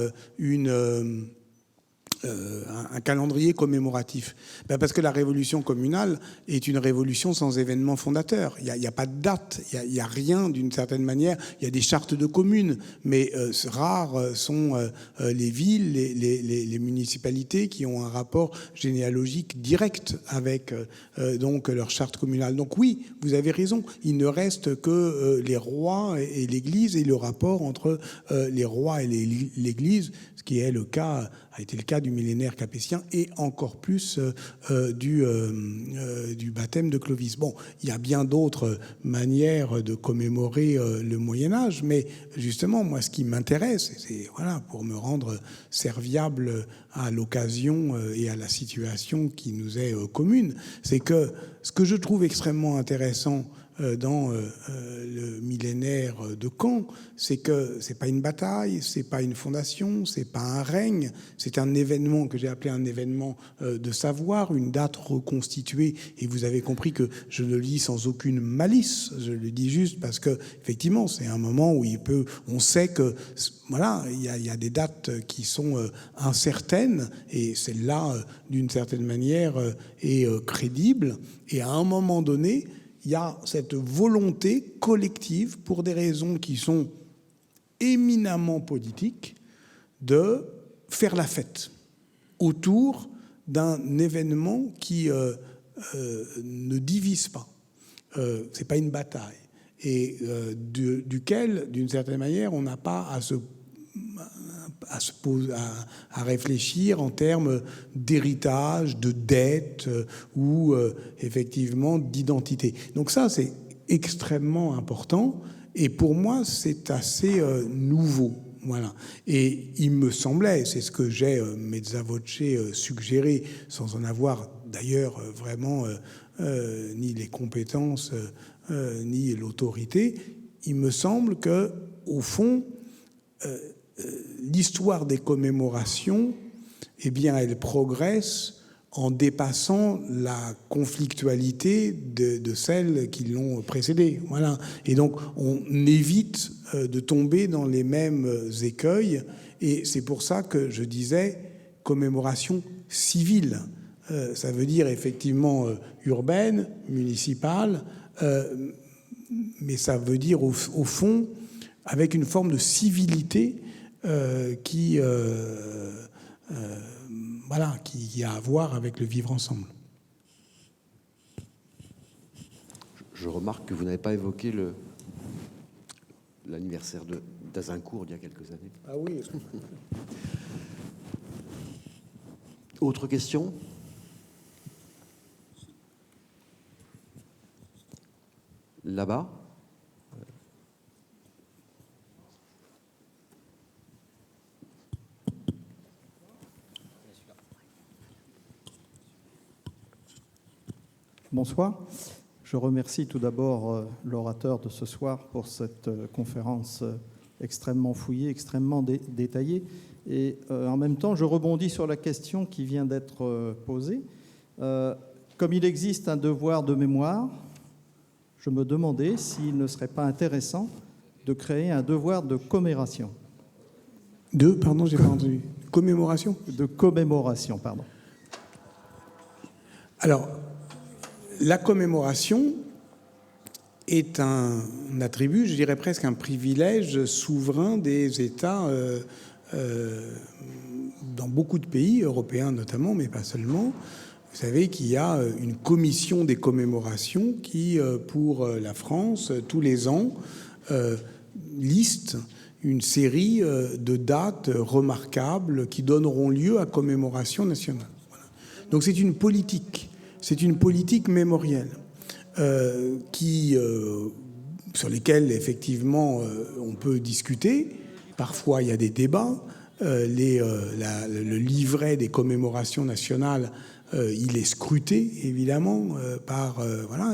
un calendrier commémoratif? Parce que la révolution communale est une révolution sans événement fondateur. Il n'y a pas de date, il n'y a rien d'une certaine manière. Il y a des chartes de communes, mais rares sont les villes, les municipalités qui ont un rapport généalogique direct avec donc leur charte communale. Donc oui, vous avez raison, il ne reste que les rois et l'Église et le rapport entre les rois et l'Église, ce qui est le cas, a été le cas du millénaire capétien et encore plus du baptême de Clovis. Bon, il y a bien d'autres manières de commémorer le Moyen-Âge, mais justement, moi, ce qui m'intéresse, c'est voilà, pour me rendre serviable à l'occasion et à la situation qui nous est commune, c'est que ce que je trouve extrêmement intéressant dans le millénaire de Caen, c'est que c'est pas une bataille, c'est pas une fondation, c'est pas un règne, c'est un événement que j'ai appelé un événement de savoir, une date reconstituée. Et vous avez compris que je le lis sans aucune malice, je le dis juste parce que effectivement c'est un moment où on sait que voilà, il y a des dates qui sont incertaines et celle-là, d'une certaine manière, est crédible. Et à un moment donné, il y a cette volonté collective, pour des raisons qui sont éminemment politiques, de faire la fête autour d'un événement qui ne divise pas. C'est pas une bataille. Et duquel, d'une certaine manière, on n'a pas à réfléchir en termes d'héritage, de dette ou effectivement d'identité. Donc ça, c'est extrêmement important et pour moi, c'est assez nouveau. Voilà. Et il me semblait, c'est ce que j'ai mezza voce suggéré, sans en avoir d'ailleurs vraiment ni les compétences ni l'autorité, il me semble que au fond, l'histoire des commémorations, eh bien, elle progresse en dépassant la conflictualité de celles qui l'ont précédée. Voilà. Et donc, on évite de tomber dans les mêmes écueils. Et c'est pour ça que je disais commémoration civile. Ça veut dire effectivement urbaine, municipale, mais ça veut dire au fond avec une forme de civilité qui a à voir avec le vivre ensemble. Je remarque que vous n'avez pas évoqué l'anniversaire d'Azincourt il y a quelques années. Ah oui. Autre question ? Là-bas ? Bonsoir. Je remercie tout d'abord l'orateur de ce soir pour cette conférence extrêmement fouillée, extrêmement détaillée. Et en même temps, je rebondis sur la question qui vient d'être posée. Comme il existe un devoir de mémoire, je me demandais s'il ne serait pas intéressant de créer un devoir de commémoration. Pardon, j'ai pas entendu. Commémoration ? De commémoration, pardon. Alors, la commémoration est un attribut, je dirais presque un privilège souverain des États dans beaucoup de pays, européens notamment, mais pas seulement. Vous savez qu'il y a une commission des commémorations qui, pour la France, tous les ans, liste une série de dates remarquables qui donneront lieu à commémoration nationale. Voilà. Donc c'est une politique mémorielle sur lesquelles effectivement on peut discuter. Parfois il y a des débats. Le livret des commémorations nationales, il est scruté évidemment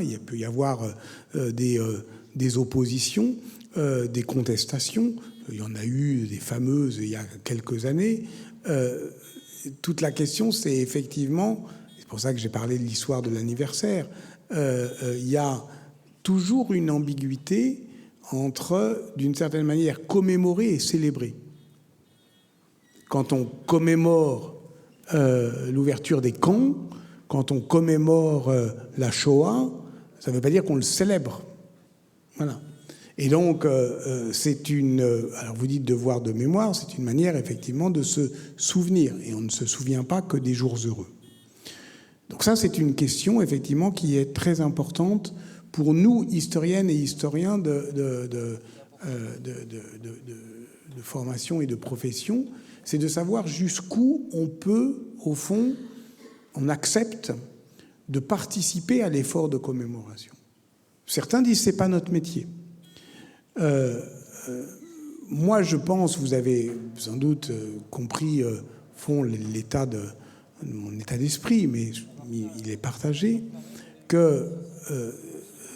il peut y avoir des oppositions, des contestations. Il y en a eu des fameuses il y a quelques années. Toute la question, c'est effectivement, c'est pour ça que j'ai parlé de l'histoire de l'anniversaire, il y a toujours une ambiguïté entre, d'une certaine manière, commémorer et célébrer. Quand on commémore l'ouverture des camps, quand on commémore la Shoah, ça ne veut pas dire qu'on le célèbre. Voilà. Et donc, alors vous dites devoir de mémoire, c'est une manière effectivement de se souvenir. Et on ne se souvient pas que des jours heureux. Donc ça, c'est une question effectivement qui est très importante pour nous, historiennes et historiens de formation et de profession, c'est de savoir jusqu'où on peut, au fond, on accepte de participer à l'effort de commémoration. Certains disent que ce n'est pas notre métier. Moi, je pense, vous avez sans doute compris fond l'état de mon état d'esprit, mais il est partagé, que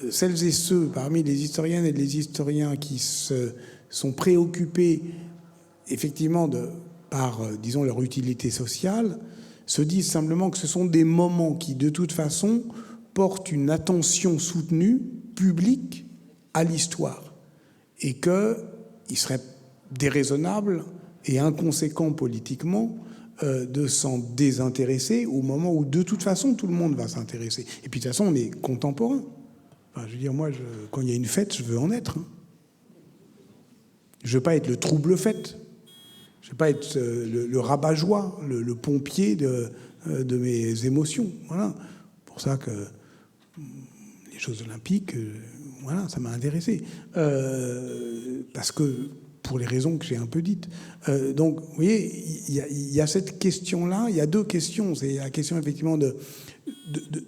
celles et ceux parmi les historiennes et les historiens qui se sont préoccupés effectivement par, disons, leur utilité sociale, se disent simplement que ce sont des moments qui, de toute façon, portent une attention soutenue, publique, à l'histoire. Et qu'il serait déraisonnable et inconséquent politiquement de s'en désintéresser au moment où, de toute façon, tout le monde va s'intéresser. Et puis, de toute façon, on est contemporain. Enfin, je veux dire, moi, quand il y a une fête, je veux en être. Je ne veux pas être le trouble-fête. Je ne veux pas être le rabat-joie, le pompier de mes émotions. Voilà. C'est pour ça que les Jeux Olympiques, voilà, ça m'a intéressé. Parce que, pour les raisons que j'ai un peu dites. Donc, vous voyez, il y a cette question-là. Il y a deux questions. C'est la question, effectivement, de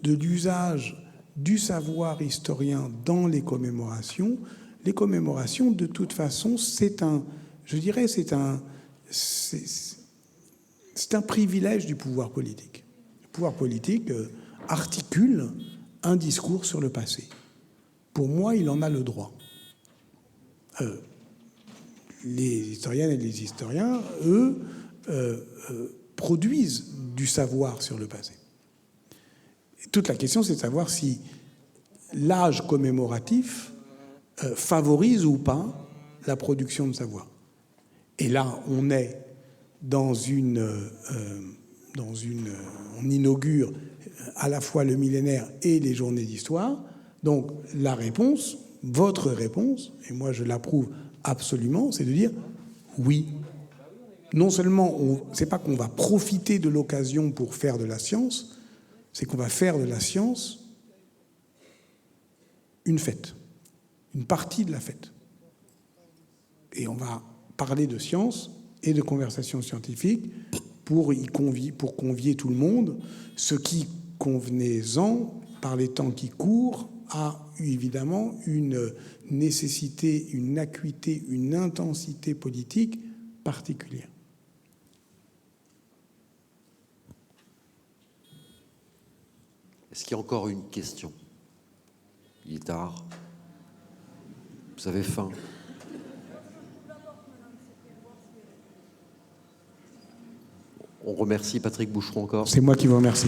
l'usage du savoir historien dans les commémorations. Les commémorations, de toute façon, c'est un privilège du pouvoir politique. Le pouvoir politique articule un discours sur le passé. Pour moi, il en a le droit. Les historiennes et les historiens, eux, produisent du savoir sur le passé. Et toute la question, c'est de savoir si l'âge commémoratif favorise ou pas la production de savoir. Et là, on est on inaugure à la fois le millénaire et les journées d'histoire. Donc la réponse, votre réponse, et moi je l'approuve absolument, c'est de dire oui. Non seulement, c'est pas qu'on va profiter de l'occasion pour faire de la science, c'est qu'on va faire de la science une fête, une partie de la fête. Et on va parler de science et de conversation scientifique pour convier tout le monde, ce qui, convenez-en, par les temps qui courent, a évidemment une nécessité, une acuité, une intensité politique particulière. Est-ce qu'il y a encore une question? Il est tard. Vous avez faim? On remercie Patrick Boucheron encore. C'est moi qui vous remercie.